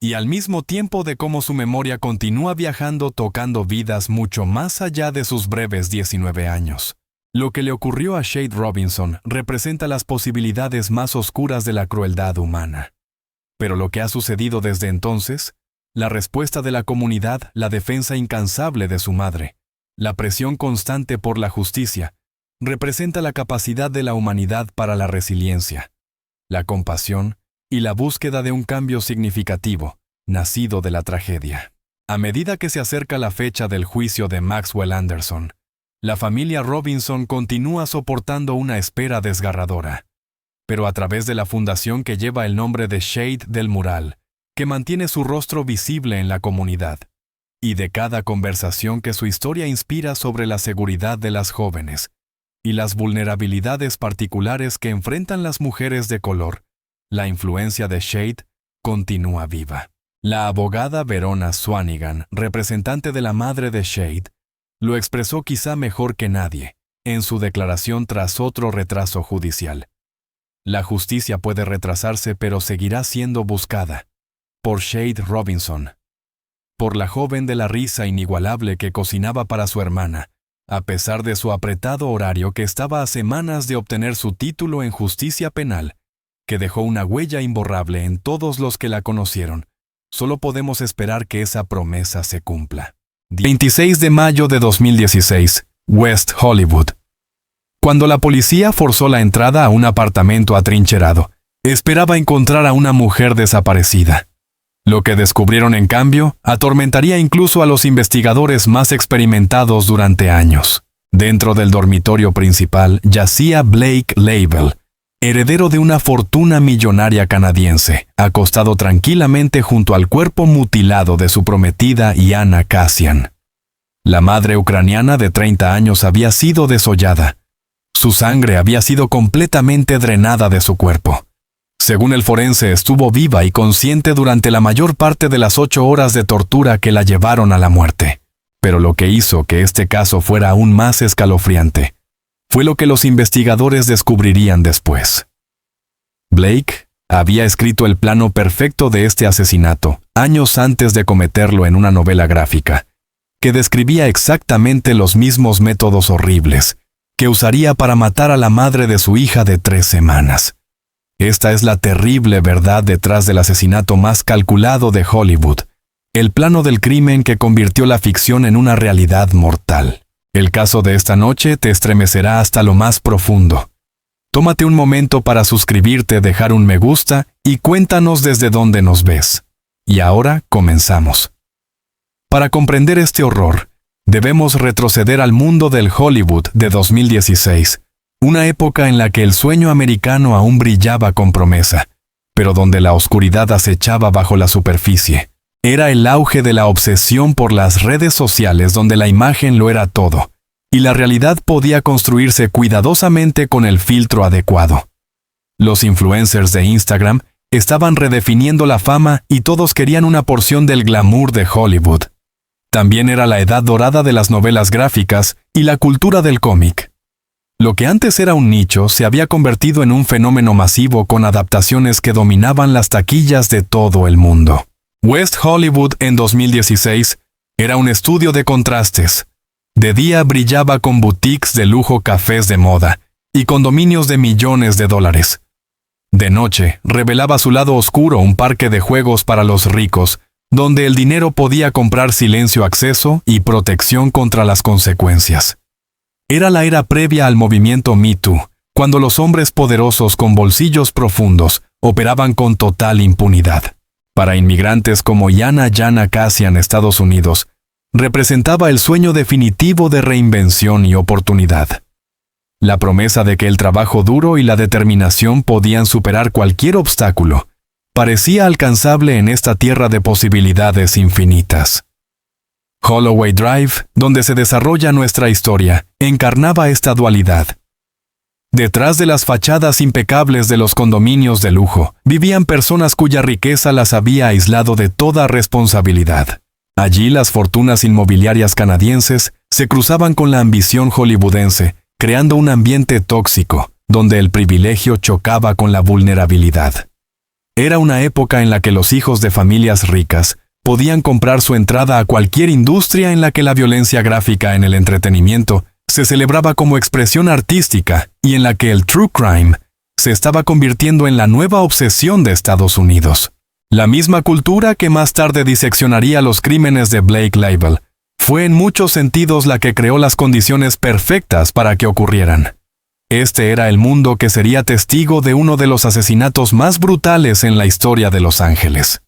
y al mismo tiempo de cómo su memoria continúa viajando tocando vidas mucho más allá de sus breves 19 años. Lo que le ocurrió a Shade Robinson representa las posibilidades más oscuras de la crueldad humana. Pero lo que ha sucedido desde entonces, la respuesta de la comunidad, la defensa incansable de su madre, la presión constante por la justicia, representa la capacidad de la humanidad para la resiliencia, la compasión y la búsqueda de un cambio significativo, nacido de la tragedia. A medida que se acerca la fecha del juicio de Maxwell Anderson, la familia Robinson continúa soportando una espera desgarradora, pero a través de la fundación que lleva el nombre de Shade del Mural, que mantiene su rostro visible en la comunidad, y de cada conversación que su historia inspira sobre la seguridad de las jóvenes y las vulnerabilidades particulares que enfrentan las mujeres de color, la influencia de Shade continúa viva. La abogada Verona Swanigan, representante de la madre de Shade, lo expresó quizá mejor que nadie en su declaración tras otro retraso judicial. La justicia puede retrasarse, pero seguirá siendo buscada. Por Shade Robinson. Por la joven de la risa inigualable que cocinaba para su hermana, a pesar de su apretado horario que estaba a semanas de obtener su título en justicia penal, que dejó una huella imborrable en todos los que la conocieron. Solo podemos esperar que esa promesa se cumpla. 26 de mayo de 2016, West Hollywood. Cuando la policía forzó la entrada a un apartamento atrincherado, esperaba encontrar a una mujer desaparecida. Lo que descubrieron, en cambio, atormentaría incluso a los investigadores más experimentados durante años. Dentro del dormitorio principal yacía Blake Label, heredero de una fortuna millonaria canadiense, acostado tranquilamente junto al cuerpo mutilado de su prometida Yana Kasian. La madre ucraniana de 30 años había sido desollada. Su sangre había sido completamente drenada de su cuerpo. Según el forense, estuvo viva y consciente durante la mayor parte de las 8 horas de tortura que la llevaron a la muerte. Pero lo que hizo que este caso fuera aún más escalofriante fue lo que los investigadores descubrirían después. Blake había escrito el plano perfecto de este asesinato años antes de cometerlo en una novela gráfica, que describía exactamente los mismos métodos horribles que usaría para matar a la madre de su hija de 3 semanas. Esta es la terrible verdad detrás del asesinato más calculado de Hollywood, el plano del crimen que convirtió la ficción en una realidad mortal. El caso de esta noche te estremecerá hasta lo más profundo. Tómate un momento para suscribirte, dejar un me gusta y cuéntanos desde dónde nos ves. Y ahora comenzamos. Para comprender este horror, debemos retroceder al mundo del Hollywood de 2016, una época en la que el sueño americano aún brillaba con promesa, pero donde la oscuridad acechaba bajo la superficie. Era el auge de la obsesión por las redes sociales, donde la imagen lo era todo, y la realidad podía construirse cuidadosamente con el filtro adecuado. Los influencers de Instagram estaban redefiniendo la fama y todos querían una porción del glamour de Hollywood. También era la edad dorada de las novelas gráficas y la cultura del cómic. Lo que antes era un nicho se había convertido en un fenómeno masivo con adaptaciones que dominaban las taquillas de todo el mundo. West Hollywood en 2016 era un estudio de contrastes. De día brillaba con boutiques de lujo, cafés de moda y condominios de millones de dólares. De noche revelaba su lado oscuro, un parque de juegos para los ricos, donde el dinero podía comprar silencio, acceso y protección contra las consecuencias. Era la era previa al movimiento Me Too, cuando los hombres poderosos con bolsillos profundos operaban con total impunidad. Para inmigrantes como Yana Kasian, Estados Unidos, representaba el sueño definitivo de reinvención y oportunidad. La promesa de que el trabajo duro y la determinación podían superar cualquier obstáculo parecía alcanzable en esta tierra de posibilidades infinitas. Holloway Drive, donde se desarrolla nuestra historia, encarnaba esta dualidad. Detrás de las fachadas impecables de los condominios de lujo, vivían personas cuya riqueza las había aislado de toda responsabilidad. Allí las fortunas inmobiliarias canadienses se cruzaban con la ambición hollywoodense, creando un ambiente tóxico, donde el privilegio chocaba con la vulnerabilidad. Era una época en la que los hijos de familias ricas podían comprar su entrada a cualquier industria en la que la violencia gráfica en el entretenimiento se celebraba como expresión artística y en la que el true crime se estaba convirtiendo en la nueva obsesión de Estados Unidos. La misma cultura que más tarde diseccionaría los crímenes de Blake Label fue en muchos sentidos la que creó las condiciones perfectas para que ocurrieran. Este era el mundo que sería testigo de uno de los asesinatos más brutales en la historia de Los Ángeles.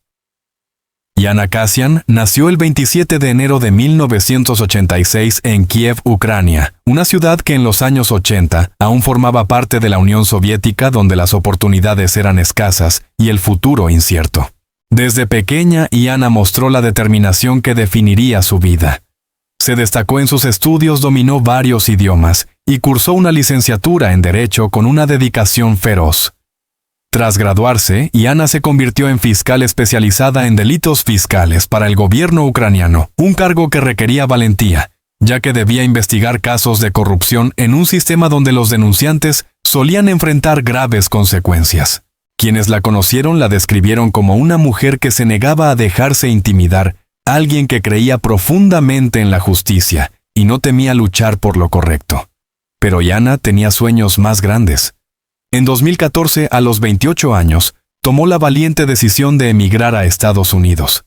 Yana Kasian nació el 27 de enero de 1986 en Kiev, Ucrania, una ciudad que en los años 80 aún formaba parte de la Unión Soviética, donde las oportunidades eran escasas y el futuro incierto. Desde pequeña, Yana mostró la determinación que definiría su vida. Se destacó en sus estudios, dominó varios idiomas y cursó una licenciatura en Derecho con una dedicación feroz. Tras graduarse, Yana se convirtió en fiscal especializada en delitos fiscales para el gobierno ucraniano, un cargo que requería valentía, ya que debía investigar casos de corrupción en un sistema donde los denunciantes solían enfrentar graves consecuencias. Quienes la conocieron la describieron como una mujer que se negaba a dejarse intimidar, alguien que creía profundamente en la justicia y no temía luchar por lo correcto. Pero Yana tenía sueños más grandes. En 2014, a los 28 años, tomó la valiente decisión de emigrar a Estados Unidos.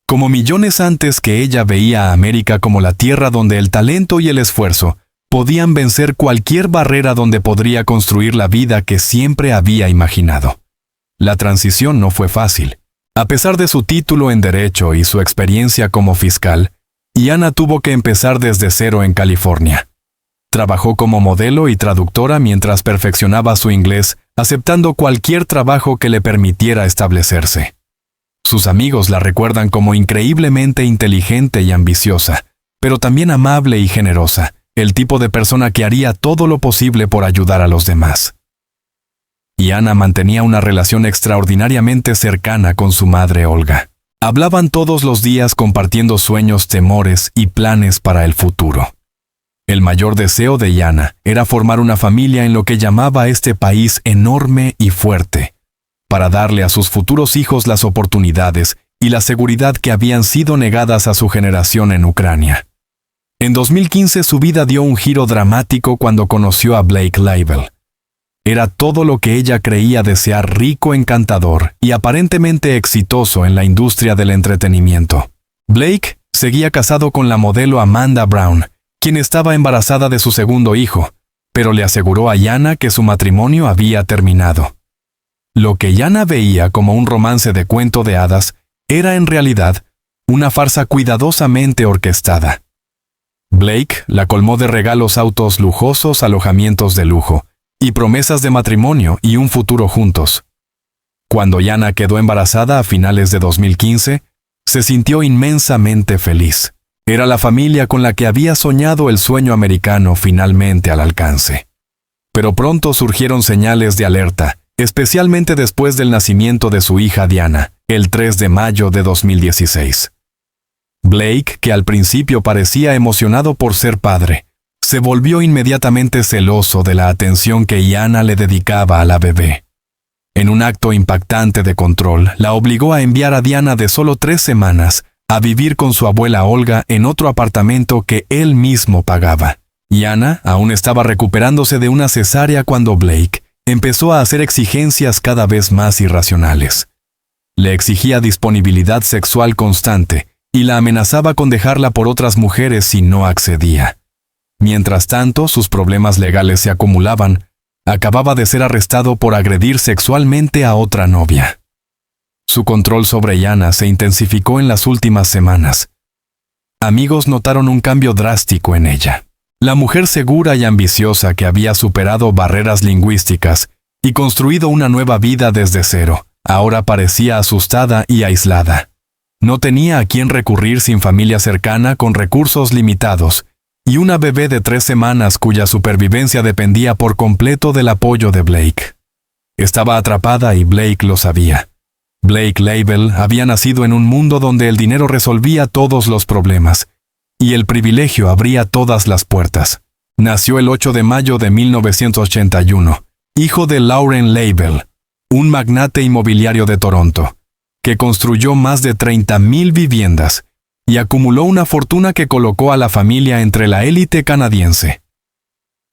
Como millones antes que ella veía a América como la tierra donde el talento y el esfuerzo podían vencer cualquier barrera, donde podría construir la vida que siempre había imaginado. La transición no fue fácil. A pesar de su título en Derecho y su experiencia como fiscal, Yana tuvo que empezar desde cero en California. Trabajó como modelo y traductora mientras perfeccionaba su inglés aceptando cualquier trabajo que le permitiera establecerse. Sus amigos la recuerdan como increíblemente inteligente y ambiciosa, pero también amable y generosa, el tipo de persona que haría todo lo posible por ayudar a los demás. Y Anna mantenía una relación extraordinariamente cercana con su madre Olga. Hablaban todos los días compartiendo sueños, temores y planes para el futuro. El mayor deseo de Yana era formar una familia en lo que llamaba a este país enorme y fuerte, para darle a sus futuros hijos las oportunidades y la seguridad que habían sido negadas a su generación en Ucrania. En 2015 su vida dio un giro dramático cuando conoció a Blake Label. Era todo lo que ella creía desear: rico, encantador y aparentemente exitoso en la industria del entretenimiento. Blake seguía casado con la modelo Amanda Brown, quien estaba embarazada de su segundo hijo, pero le aseguró a Yana que su matrimonio había terminado. Lo que Yana veía como un romance de cuento de hadas era en realidad una farsa cuidadosamente orquestada. Blake la colmó de regalos, autos lujosos, alojamientos de lujo, y promesas de matrimonio y un futuro juntos. Cuando Yana quedó embarazada a finales de 2015, se sintió inmensamente feliz. Era la familia con la que había soñado el sueño americano finalmente al alcance. Pero pronto surgieron señales de alerta, especialmente después del nacimiento de su hija Diana, el 3 de mayo de 2016. Blake, que al principio parecía emocionado por ser padre, se volvió inmediatamente celoso de la atención que Yana le dedicaba a la bebé. En un acto impactante de control, la obligó a enviar a Diana, de solo 3 semanas, a vivir con su abuela Olga en otro apartamento que él mismo pagaba. Yana aún estaba recuperándose de una cesárea cuando Blake empezó a hacer exigencias cada vez más irracionales. Le exigía disponibilidad sexual constante y la amenazaba con dejarla por otras mujeres si no accedía. Mientras tanto, sus problemas legales se acumulaban. Acababa de ser arrestado por agredir sexualmente a otra novia. Su control sobre Yana se intensificó en las últimas semanas. Amigos notaron un cambio drástico en ella. La mujer segura y ambiciosa que había superado barreras lingüísticas y construido una nueva vida desde cero, ahora parecía asustada y aislada. No tenía a quién recurrir sin familia cercana, con recursos limitados, y una bebé de 3 semanas cuya supervivencia dependía por completo del apoyo de Blake. Estaba atrapada y Blake lo sabía. Blake Label había nacido en un mundo donde el dinero resolvía todos los problemas, y el privilegio abría todas las puertas. Nació el 8 de mayo de 1981, hijo de Lauren Label, un magnate inmobiliario de Toronto, que construyó más de 30,000 viviendas y acumuló una fortuna que colocó a la familia entre la élite canadiense.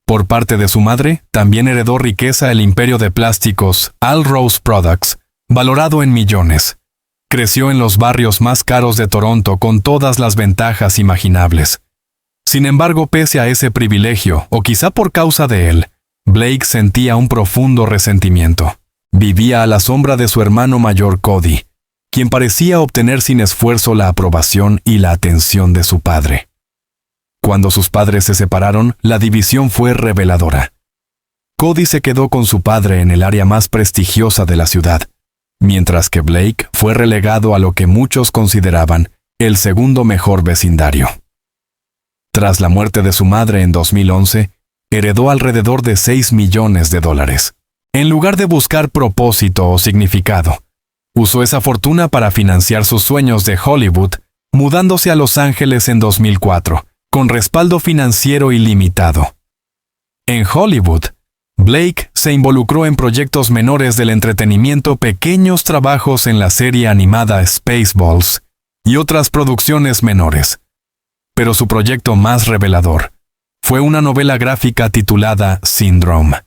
Por parte de su madre, también heredó riqueza el imperio de plásticos Alrose Products, valorado en millones. Creció en los barrios más caros de Toronto con todas las ventajas imaginables. Sin embargo, pese a ese privilegio, o quizá por causa de él, Blake sentía un profundo resentimiento. Vivía a la sombra de su hermano mayor Cody, quien parecía obtener sin esfuerzo la aprobación y la atención de su padre. Cuando sus padres se separaron, la división fue reveladora. Cody se quedó con su padre en el área más prestigiosa de la ciudad, mientras que Blake fue relegado a lo que muchos consideraban el segundo mejor vecindario. Tras la muerte de su madre en 2011, heredó alrededor de $6 millones. En lugar de buscar propósito o significado, usó esa fortuna para financiar sus sueños de Hollywood, mudándose a Los Ángeles en 2004, con respaldo financiero ilimitado. En Hollywood, Blake se involucró en proyectos menores del entretenimiento, pequeños trabajos en la serie animada Spaceballs y otras producciones menores. Pero su proyecto más revelador fue una novela gráfica titulada Syndrome,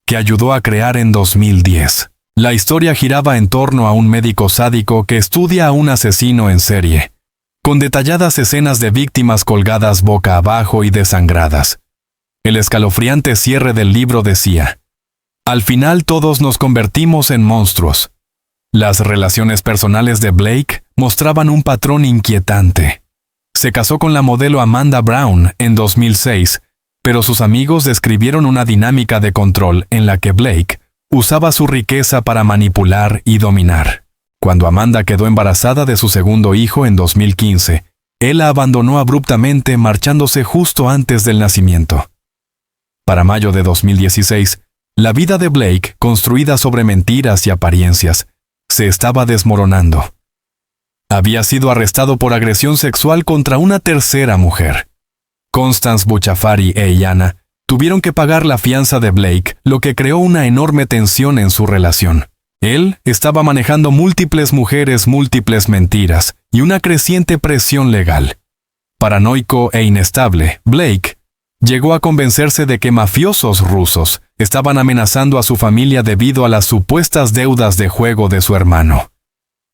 que ayudó a crear en 2010. La historia giraba en torno a un médico sádico que estudia a un asesino en serie, con detalladas escenas de víctimas colgadas boca abajo y desangradas. El escalofriante cierre del libro decía: «Al final todos nos convertimos en monstruos». Las relaciones personales de Blake mostraban un patrón inquietante. Se casó con la modelo Amanda Brown en 2006, pero sus amigos describieron una dinámica de control en la que Blake usaba su riqueza para manipular y dominar. Cuando Amanda quedó embarazada de su segundo hijo en 2015, él la abandonó abruptamente, marchándose justo antes del nacimiento. Para mayo de 2016, la vida de Blake, construida sobre mentiras y apariencias, se estaba desmoronando. Había sido arrestado por agresión sexual contra una tercera mujer. Constance Buchafari e Iana tuvieron que pagar la fianza de Blake, lo que creó una enorme tensión en su relación. Él estaba manejando múltiples mujeres, múltiples mentiras y una creciente presión legal. Paranoico e inestable, Blake llegó a convencerse de que mafiosos rusos estaban amenazando a su familia debido a las supuestas deudas de juego de su hermano.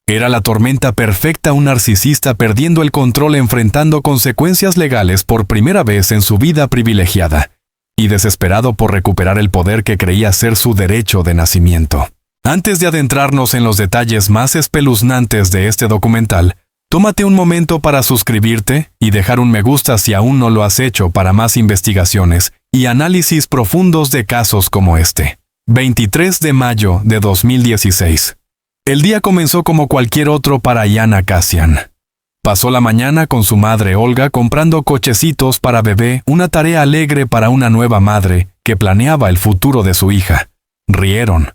Era la tormenta perfecta, un narcisista perdiendo el control, enfrentando consecuencias legales por primera vez en su vida privilegiada, y desesperado por recuperar el poder que creía ser su derecho de nacimiento. Antes de adentrarnos en los detalles más espeluznantes de este documental, tómate un momento para suscribirte y dejar un me gusta si aún no lo has hecho para más investigaciones y análisis profundos de casos como este. 23 de mayo de 2016. El día comenzó como cualquier otro para Iana Kasian. Pasó la mañana con su madre Olga comprando cochecitos para bebé, una tarea alegre para una nueva madre que planeaba el futuro de su hija. Rieron,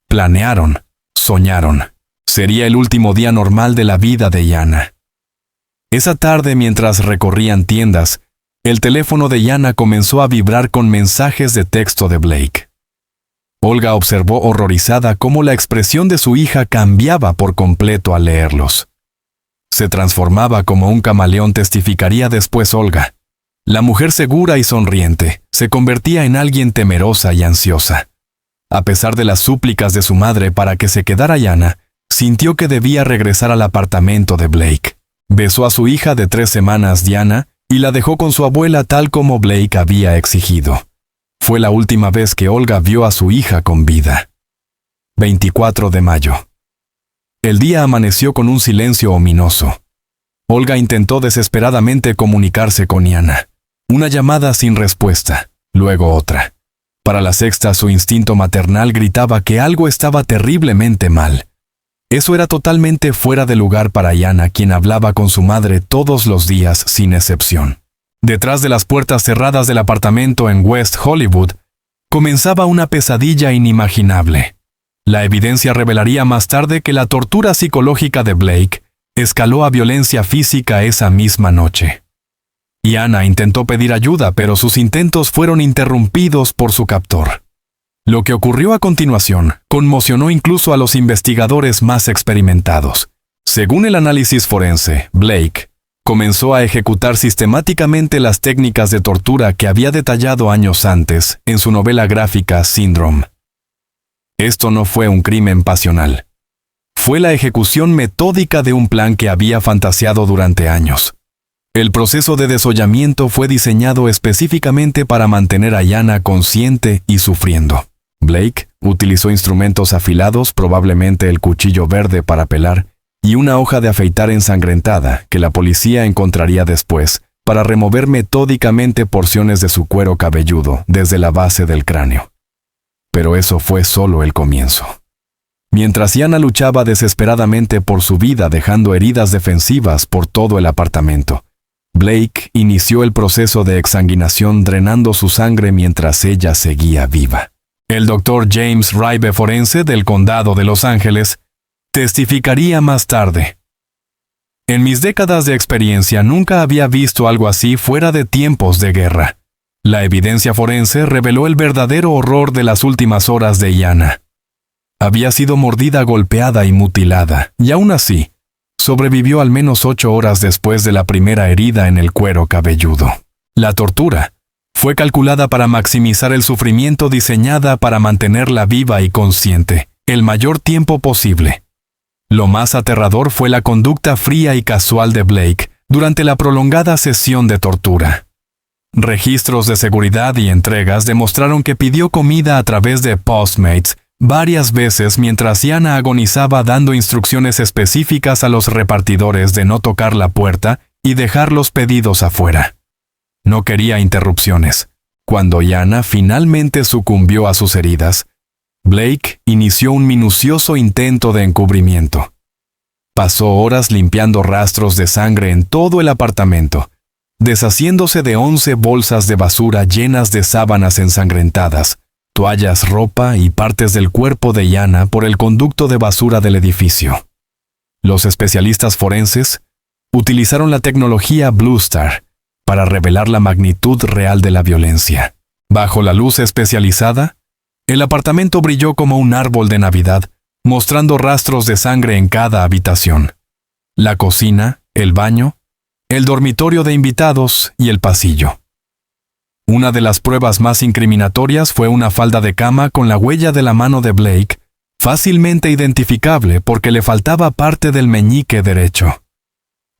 planearon, soñaron. Sería el último día normal de la vida de Iana. Esa tarde, mientras recorrían tiendas, el teléfono de Iana comenzó a vibrar con mensajes de texto de Blake. Olga observó horrorizada cómo la expresión de su hija cambiaba por completo al leerlos. Se transformaba como un camaleón, testificaría después Olga. La mujer segura y sonriente se convertía en alguien temerosa y ansiosa. A pesar de las súplicas de su madre para que se quedara Iana, sintió que debía regresar al apartamento de Blake. Besó a su hija de 3 semanas, Diana, y la dejó con su abuela tal como Blake había exigido. Fue la última vez que Olga vio a su hija con vida. 24 de mayo. El día amaneció con un silencio ominoso. Olga intentó desesperadamente comunicarse con Iana. Una llamada sin respuesta, luego otra. Para la sexta, su instinto maternal gritaba que algo estaba terriblemente mal. Eso era totalmente fuera de lugar para Iana, quien hablaba con su madre todos los días sin excepción. Detrás de las puertas cerradas del apartamento en West Hollywood, comenzaba una pesadilla inimaginable. La evidencia revelaría más tarde que la tortura psicológica de Blake escaló a violencia física esa misma noche. Iana intentó pedir ayuda, pero sus intentos fueron interrumpidos por su captor. Lo que ocurrió a continuación conmocionó incluso a los investigadores más experimentados. Según el análisis forense, Blake comenzó a ejecutar sistemáticamente las técnicas de tortura que había detallado años antes en su novela gráfica Syndrome. Esto no fue un crimen pasional. Fue la ejecución metódica de un plan que había fantaseado durante años. El proceso de desollamiento fue diseñado específicamente para mantener a Iana consciente y sufriendo. Blake utilizó instrumentos afilados, probablemente el cuchillo verde para pelar, y una hoja de afeitar ensangrentada que la policía encontraría después para remover metódicamente porciones de su cuero cabelludo desde la base del cráneo. Pero eso fue solo el comienzo. Mientras Iana luchaba desesperadamente por su vida, dejando heridas defensivas por todo el apartamento, Blake inició el proceso de exsanguinación, drenando su sangre mientras ella seguía viva. El Dr. James Raibe, forense del condado de Los Ángeles, testificaría más tarde. En mis décadas de experiencia nunca había visto algo así fuera de tiempos de guerra. La evidencia forense reveló el verdadero horror de las últimas horas de Iana. Había sido mordida, golpeada y mutilada, y aún así, sobrevivió al menos 8 horas después de la primera herida en el cuero cabelludo. La tortura fue calculada para maximizar el sufrimiento, diseñada para mantenerla viva y consciente el mayor tiempo posible. Lo más aterrador fue la conducta fría y casual de Blake durante la prolongada sesión de tortura. Registros de seguridad y entregas demostraron que pidió comida a través de Postmates varias veces mientras Iana agonizaba, dando instrucciones específicas a los repartidores de no tocar la puerta y dejar los pedidos afuera. No quería interrupciones. Cuando Iana finalmente sucumbió a sus heridas, Blake inició un minucioso intento de encubrimiento. Pasó horas limpiando rastros de sangre en todo el apartamento, deshaciéndose de 11 bolsas de basura llenas de sábanas ensangrentadas, toallas, ropa y partes del cuerpo de Jana por el conducto de basura del edificio. Los especialistas forenses utilizaron la tecnología Blue Star para revelar la magnitud real de la violencia. Bajo la luz especializada, el apartamento brilló como un árbol de Navidad, mostrando rastros de sangre en cada habitación. La cocina, el baño, el dormitorio de invitados y el pasillo. Una de las pruebas más incriminatorias fue una falda de cama con la huella de la mano de Blake, fácilmente identificable porque le faltaba parte del meñique derecho.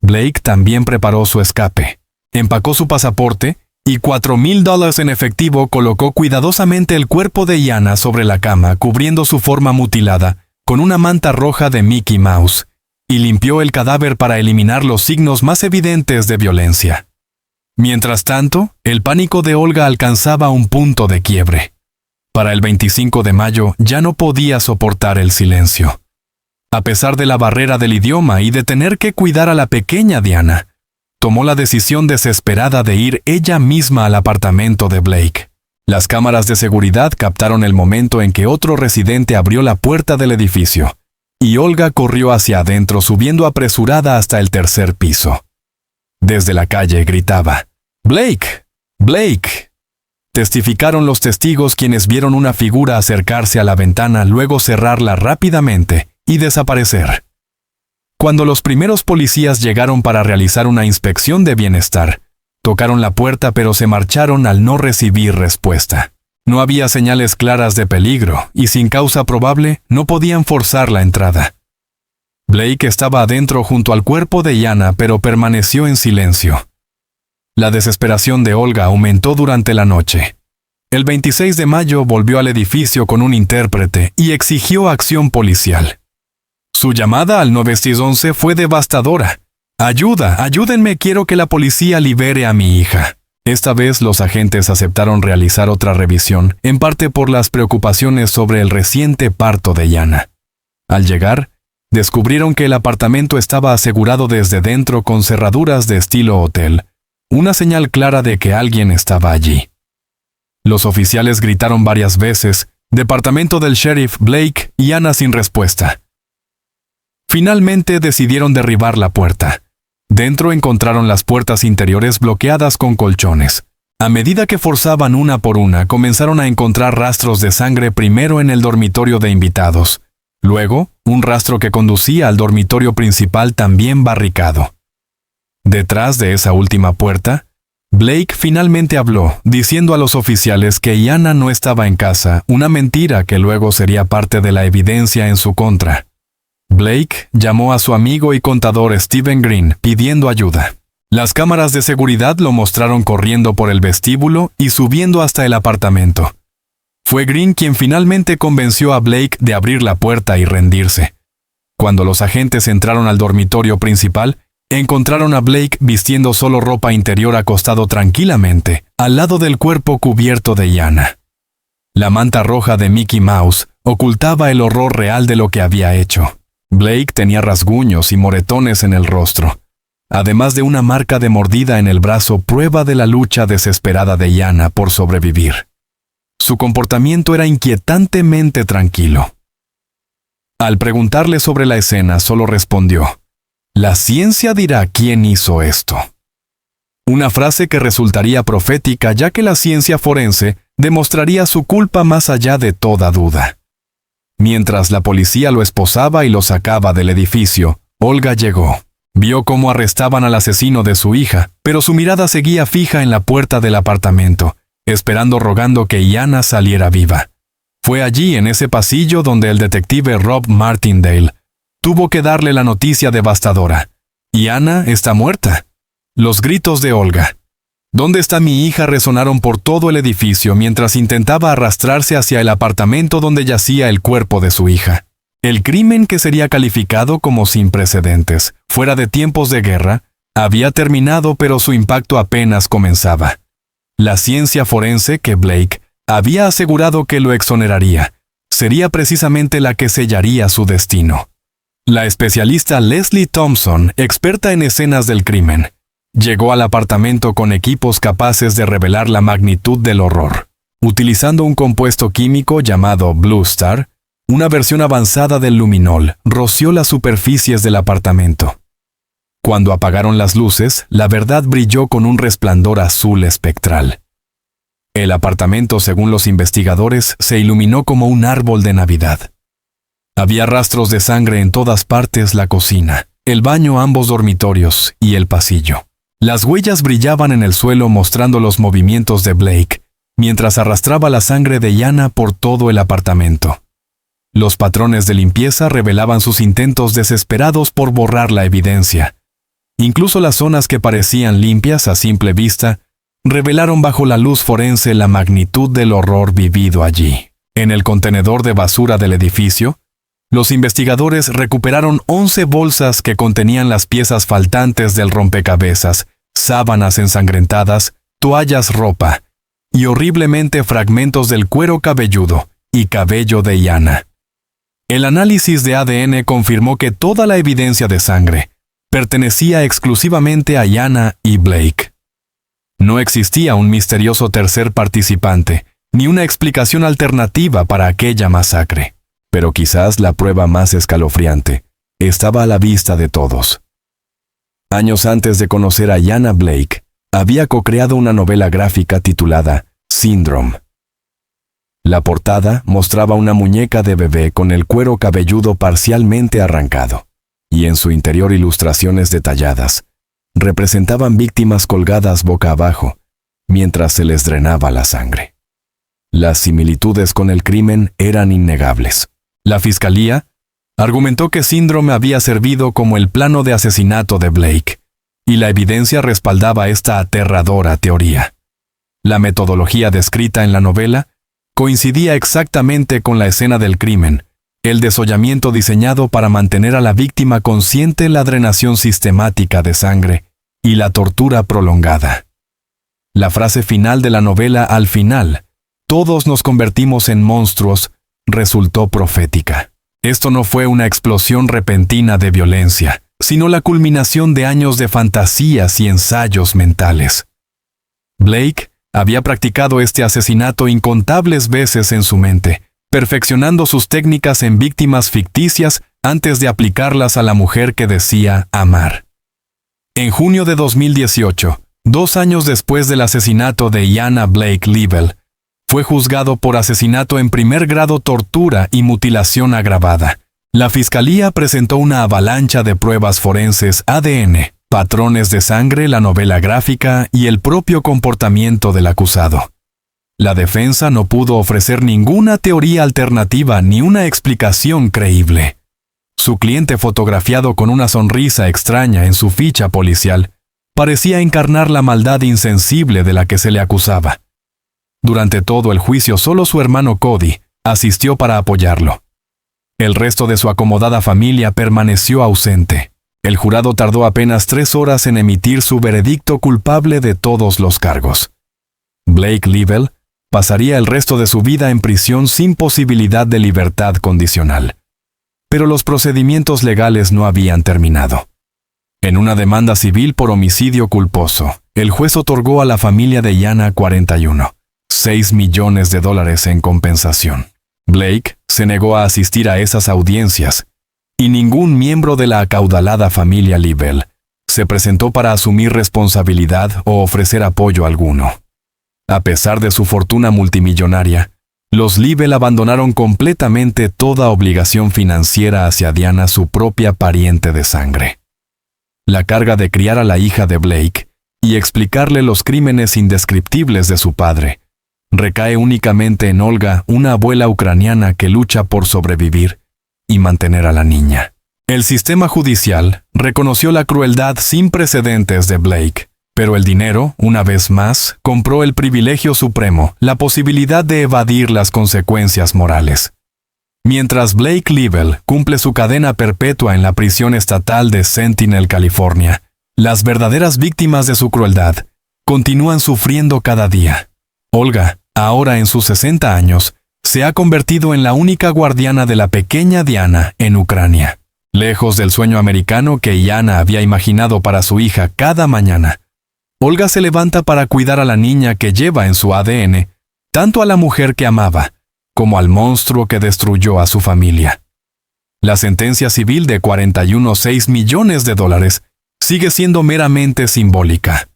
Blake también preparó su escape, empacó su pasaporte y $4,000 en efectivo colocó cuidadosamente el cuerpo de Jana sobre la cama, cubriendo su forma mutilada con una manta roja de Mickey Mouse, y limpió el cadáver para eliminar los signos más evidentes de violencia. Mientras tanto, el pánico de Olga alcanzaba un punto de quiebre. Para el 25 de mayo ya no podía soportar el silencio. A pesar de la barrera del idioma y de tener que cuidar a la pequeña Diana, tomó la decisión desesperada de ir ella misma al apartamento de Blake. Las cámaras de seguridad captaron el momento en que otro residente abrió la puerta del edificio, y Olga corrió hacia adentro subiendo apresurada hasta el tercer piso. Desde la calle gritaba, «¡Blake! ¡Blake!». Testificaron los testigos quienes vieron una figura acercarse a la ventana, luego cerrarla rápidamente y desaparecer. Cuando los primeros policías llegaron para realizar una inspección de bienestar, tocaron la puerta pero se marcharon al no recibir respuesta. No había señales claras de peligro y sin causa probable no podían forzar la entrada. Blake estaba adentro junto al cuerpo de Jana pero permaneció en silencio. La desesperación de Olga aumentó durante la noche. El 26 de mayo volvió al edificio con un intérprete y exigió acción policial. Su llamada al 911 fue devastadora. «Ayuda, ayúdenme, quiero que la policía libere a mi hija». Esta vez los agentes aceptaron realizar otra revisión, en parte por las preocupaciones sobre el reciente parto de Jana. Al llegar, descubrieron que el apartamento estaba asegurado desde dentro con cerraduras de estilo hotel, una señal clara de que alguien estaba allí. Los oficiales gritaron varias veces, «Departamento del Sheriff Blake», y Jana sin respuesta. Finalmente decidieron derribar la puerta. Dentro encontraron las puertas interiores bloqueadas con colchones. A medida que forzaban una por una, comenzaron a encontrar rastros de sangre primero en el dormitorio de invitados. Luego, un rastro que conducía al dormitorio principal también barricado. Detrás de esa última puerta, Blake finalmente habló, diciendo a los oficiales que Jana no estaba en casa, una mentira que luego sería parte de la evidencia en su contra. Blake llamó a su amigo y contador Stephen Green pidiendo ayuda. Las cámaras de seguridad lo mostraron corriendo por el vestíbulo y subiendo hasta el apartamento. Fue Green quien finalmente convenció a Blake de abrir la puerta y rendirse. Cuando los agentes entraron al dormitorio principal, encontraron a Blake vistiendo solo ropa interior acostado tranquilamente, al lado del cuerpo cubierto de Jana. La manta roja de Mickey Mouse ocultaba el horror real de lo que había hecho. Blake tenía rasguños y moretones en el rostro, además de una marca de mordida en el brazo, prueba de la lucha desesperada de Jana por sobrevivir. Su comportamiento era inquietantemente tranquilo. Al preguntarle sobre la escena, solo respondió, «La ciencia dirá quién hizo esto». Una frase que resultaría profética ya que la ciencia forense demostraría su culpa más allá de toda duda. Mientras la policía lo esposaba y lo sacaba del edificio, Olga llegó. Vio cómo arrestaban al asesino de su hija, pero su mirada seguía fija en la puerta del apartamento, esperando rogando que Jana saliera viva. Fue allí, en ese pasillo, donde el detective Rob Martindale tuvo que darle la noticia devastadora. «Jana está muerta». Los gritos de Olga, «¿Dónde está mi hija?», resonaron por todo el edificio mientras intentaba arrastrarse hacia el apartamento donde yacía el cuerpo de su hija. El crimen, que sería calificado como sin precedentes, fuera de tiempos de guerra, había terminado, pero su impacto apenas comenzaba. La ciencia forense que Blake había asegurado que lo exoneraría, se sería precisamente la que sellaría su destino. La especialista Leslie Thompson, experta en escenas del crimen, llegó al apartamento con equipos capaces de revelar la magnitud del horror. Utilizando un compuesto químico llamado Blue Star, una versión avanzada del luminol roció las superficies del apartamento. Cuando apagaron las luces, la verdad brilló con un resplandor azul espectral. El apartamento, según los investigadores, se iluminó como un árbol de Navidad. Había rastros de sangre en todas partes: la cocina, el baño, ambos dormitorios y el pasillo. Las huellas brillaban en el suelo mostrando los movimientos de Blake, mientras arrastraba la sangre de Jana por todo el apartamento. Los patrones de limpieza revelaban sus intentos desesperados por borrar la evidencia. Incluso las zonas que parecían limpias a simple vista revelaron bajo la luz forense la magnitud del horror vivido allí. En el contenedor de basura del edificio, los investigadores recuperaron 11 bolsas que contenían las piezas faltantes del rompecabezas, sábanas ensangrentadas, toallas, ropa y horriblemente fragmentos del cuero cabelludo y cabello de Jana. El análisis de ADN confirmó que toda la evidencia de sangre pertenecía exclusivamente a Jana y Blake. No existía un misterioso tercer participante, ni una explicación alternativa para aquella masacre. Pero quizás la prueba más escalofriante estaba a la vista de todos. Años antes de conocer a Jana Blake, había co-creado una novela gráfica titulada Syndrome. La portada mostraba una muñeca de bebé con el cuero cabelludo parcialmente arrancado, y en su interior ilustraciones detalladas representaban víctimas colgadas boca abajo, mientras se les drenaba la sangre. Las similitudes con el crimen eran innegables. La fiscalía argumentó que Syndrome había servido como el plano de asesinato de Blake, y la evidencia respaldaba esta aterradora teoría. La metodología descrita en la novela coincidía exactamente con la escena del crimen, el desollamiento diseñado para mantener a la víctima consciente, la drenación sistemática de sangre y la tortura prolongada. La frase final de la novela, al final, "Todos nos convertimos en monstruos", resultó profética. Esto no fue una explosión repentina de violencia, sino la culminación de años de fantasías y ensayos mentales. Blake había practicado este asesinato incontables veces en su mente, perfeccionando sus técnicas en víctimas ficticias antes de aplicarlas a la mujer que decía amar. En junio de 2018, 2 años después del asesinato de Jana Blake Leibel, fue juzgado por asesinato en primer grado, tortura y mutilación agravada. La fiscalía presentó una avalancha de pruebas forenses, ADN, patrones de sangre, la novela gráfica y el propio comportamiento del acusado. La defensa no pudo ofrecer ninguna teoría alternativa ni una explicación creíble. Su cliente, fotografiado con una sonrisa extraña en su ficha policial, parecía encarnar la maldad insensible de la que se le acusaba. Durante todo el juicio, solo su hermano Cody asistió para apoyarlo. El resto de su acomodada familia permaneció ausente. El jurado tardó apenas 3 horas en emitir su veredicto culpable de todos los cargos. Blake Leibel pasaría el resto de su vida en prisión sin posibilidad de libertad condicional. Pero los procedimientos legales no habían terminado. En una demanda civil por homicidio culposo, el juez otorgó a la familia de Jana 41,6 millones de dólares en compensación. Blake se negó a asistir a esas audiencias, y ningún miembro de la acaudalada familia Leibel se presentó para asumir responsabilidad o ofrecer apoyo alguno. A pesar de su fortuna multimillonaria, los Leibel abandonaron completamente toda obligación financiera hacia Diana, su propia pariente de sangre. La carga de criar a la hija de Blake y explicarle los crímenes indescriptibles de su padre recae únicamente en Olga, una abuela ucraniana que lucha por sobrevivir y mantener a la niña. El sistema judicial reconoció la crueldad sin precedentes de Blake, pero el dinero, una vez más, compró el privilegio supremo, la posibilidad de evadir las consecuencias morales. Mientras Blake Leibel cumple su cadena perpetua en la prisión estatal de Sentinel, California, las verdaderas víctimas de su crueldad continúan sufriendo cada día. Olga, ahora en sus 60 años, se ha convertido en la única guardiana de la pequeña Diana en Ucrania. Lejos del sueño americano que Yana había imaginado para su hija cada mañana, Olga se levanta para cuidar a la niña que lleva en su ADN, tanto a la mujer que amaba, como al monstruo que destruyó a su familia. La sentencia civil de $41.6 millones sigue siendo meramente simbólica.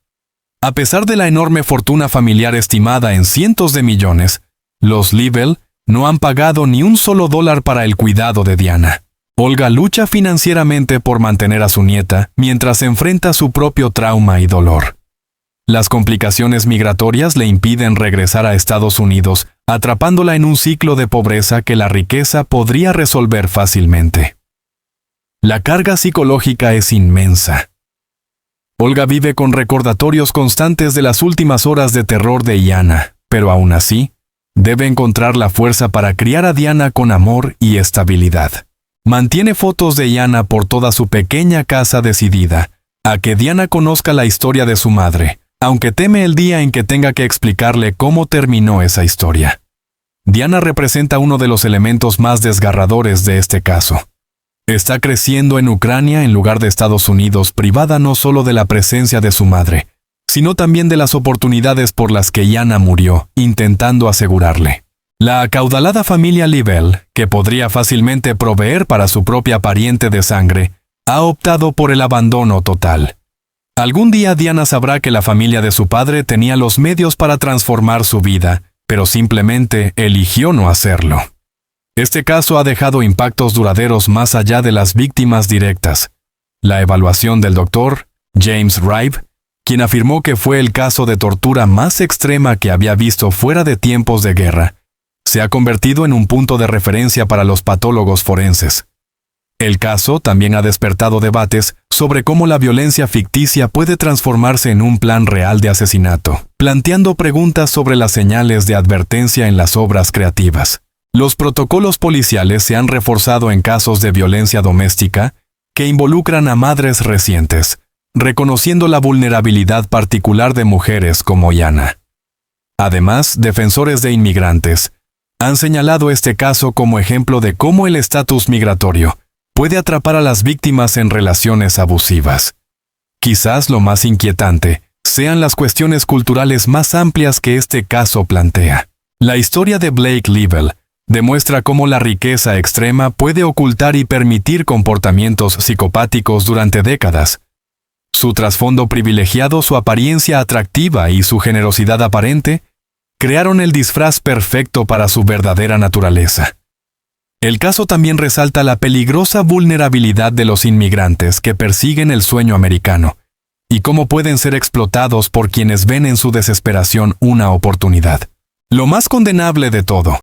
A pesar de la enorme fortuna familiar estimada en cientos de millones, los Leibel no han pagado ni un solo dólar para el cuidado de Diana. Olga lucha financieramente por mantener a su nieta mientras enfrenta su propio trauma y dolor. Las complicaciones migratorias le impiden regresar a Estados Unidos, atrapándola en un ciclo de pobreza que la riqueza podría resolver fácilmente. La carga psicológica es inmensa. Olga vive con recordatorios constantes de las últimas horas de terror de Yana, pero aún así, debe encontrar la fuerza para criar a Diana con amor y estabilidad. Mantiene fotos de Yana por toda su pequeña casa, decidida a que Diana conozca la historia de su madre, aunque teme el día en que tenga que explicarle cómo terminó esa historia. Diana representa uno de los elementos más desgarradores de este caso. Está creciendo en Ucrania en lugar de Estados Unidos, privada no solo de la presencia de su madre, sino también de las oportunidades por las que Yana murió, intentando asegurarle. La acaudalada familia Leibel, que podría fácilmente proveer para su propia pariente de sangre, ha optado por el abandono total. Algún día Diana sabrá que la familia de su padre tenía los medios para transformar su vida, pero simplemente eligió no hacerlo. Este caso ha dejado impactos duraderos más allá de las víctimas directas. La evaluación del doctor James Ribe, quien afirmó que fue el caso de tortura más extrema que había visto fuera de tiempos de guerra, se ha convertido en un punto de referencia para los patólogos forenses. El caso también ha despertado debates sobre cómo la violencia ficticia puede transformarse en un plan real de asesinato, planteando preguntas sobre las señales de advertencia en las obras creativas. Los protocolos policiales se han reforzado en casos de violencia doméstica que involucran a madres recientes, reconociendo la vulnerabilidad particular de mujeres como Yana. Además, defensores de inmigrantes han señalado este caso como ejemplo de cómo el estatus migratorio puede atrapar a las víctimas en relaciones abusivas. Quizás lo más inquietante sean las cuestiones culturales más amplias que este caso plantea. La historia de Blake Leibel demuestra cómo la riqueza extrema puede ocultar y permitir comportamientos psicopáticos durante décadas. Su trasfondo privilegiado, su apariencia atractiva y su generosidad aparente crearon el disfraz perfecto para su verdadera naturaleza. El caso también resalta la peligrosa vulnerabilidad de los inmigrantes que persiguen el sueño americano, y cómo pueden ser explotados por quienes ven en su desesperación una oportunidad. Lo más condenable de todo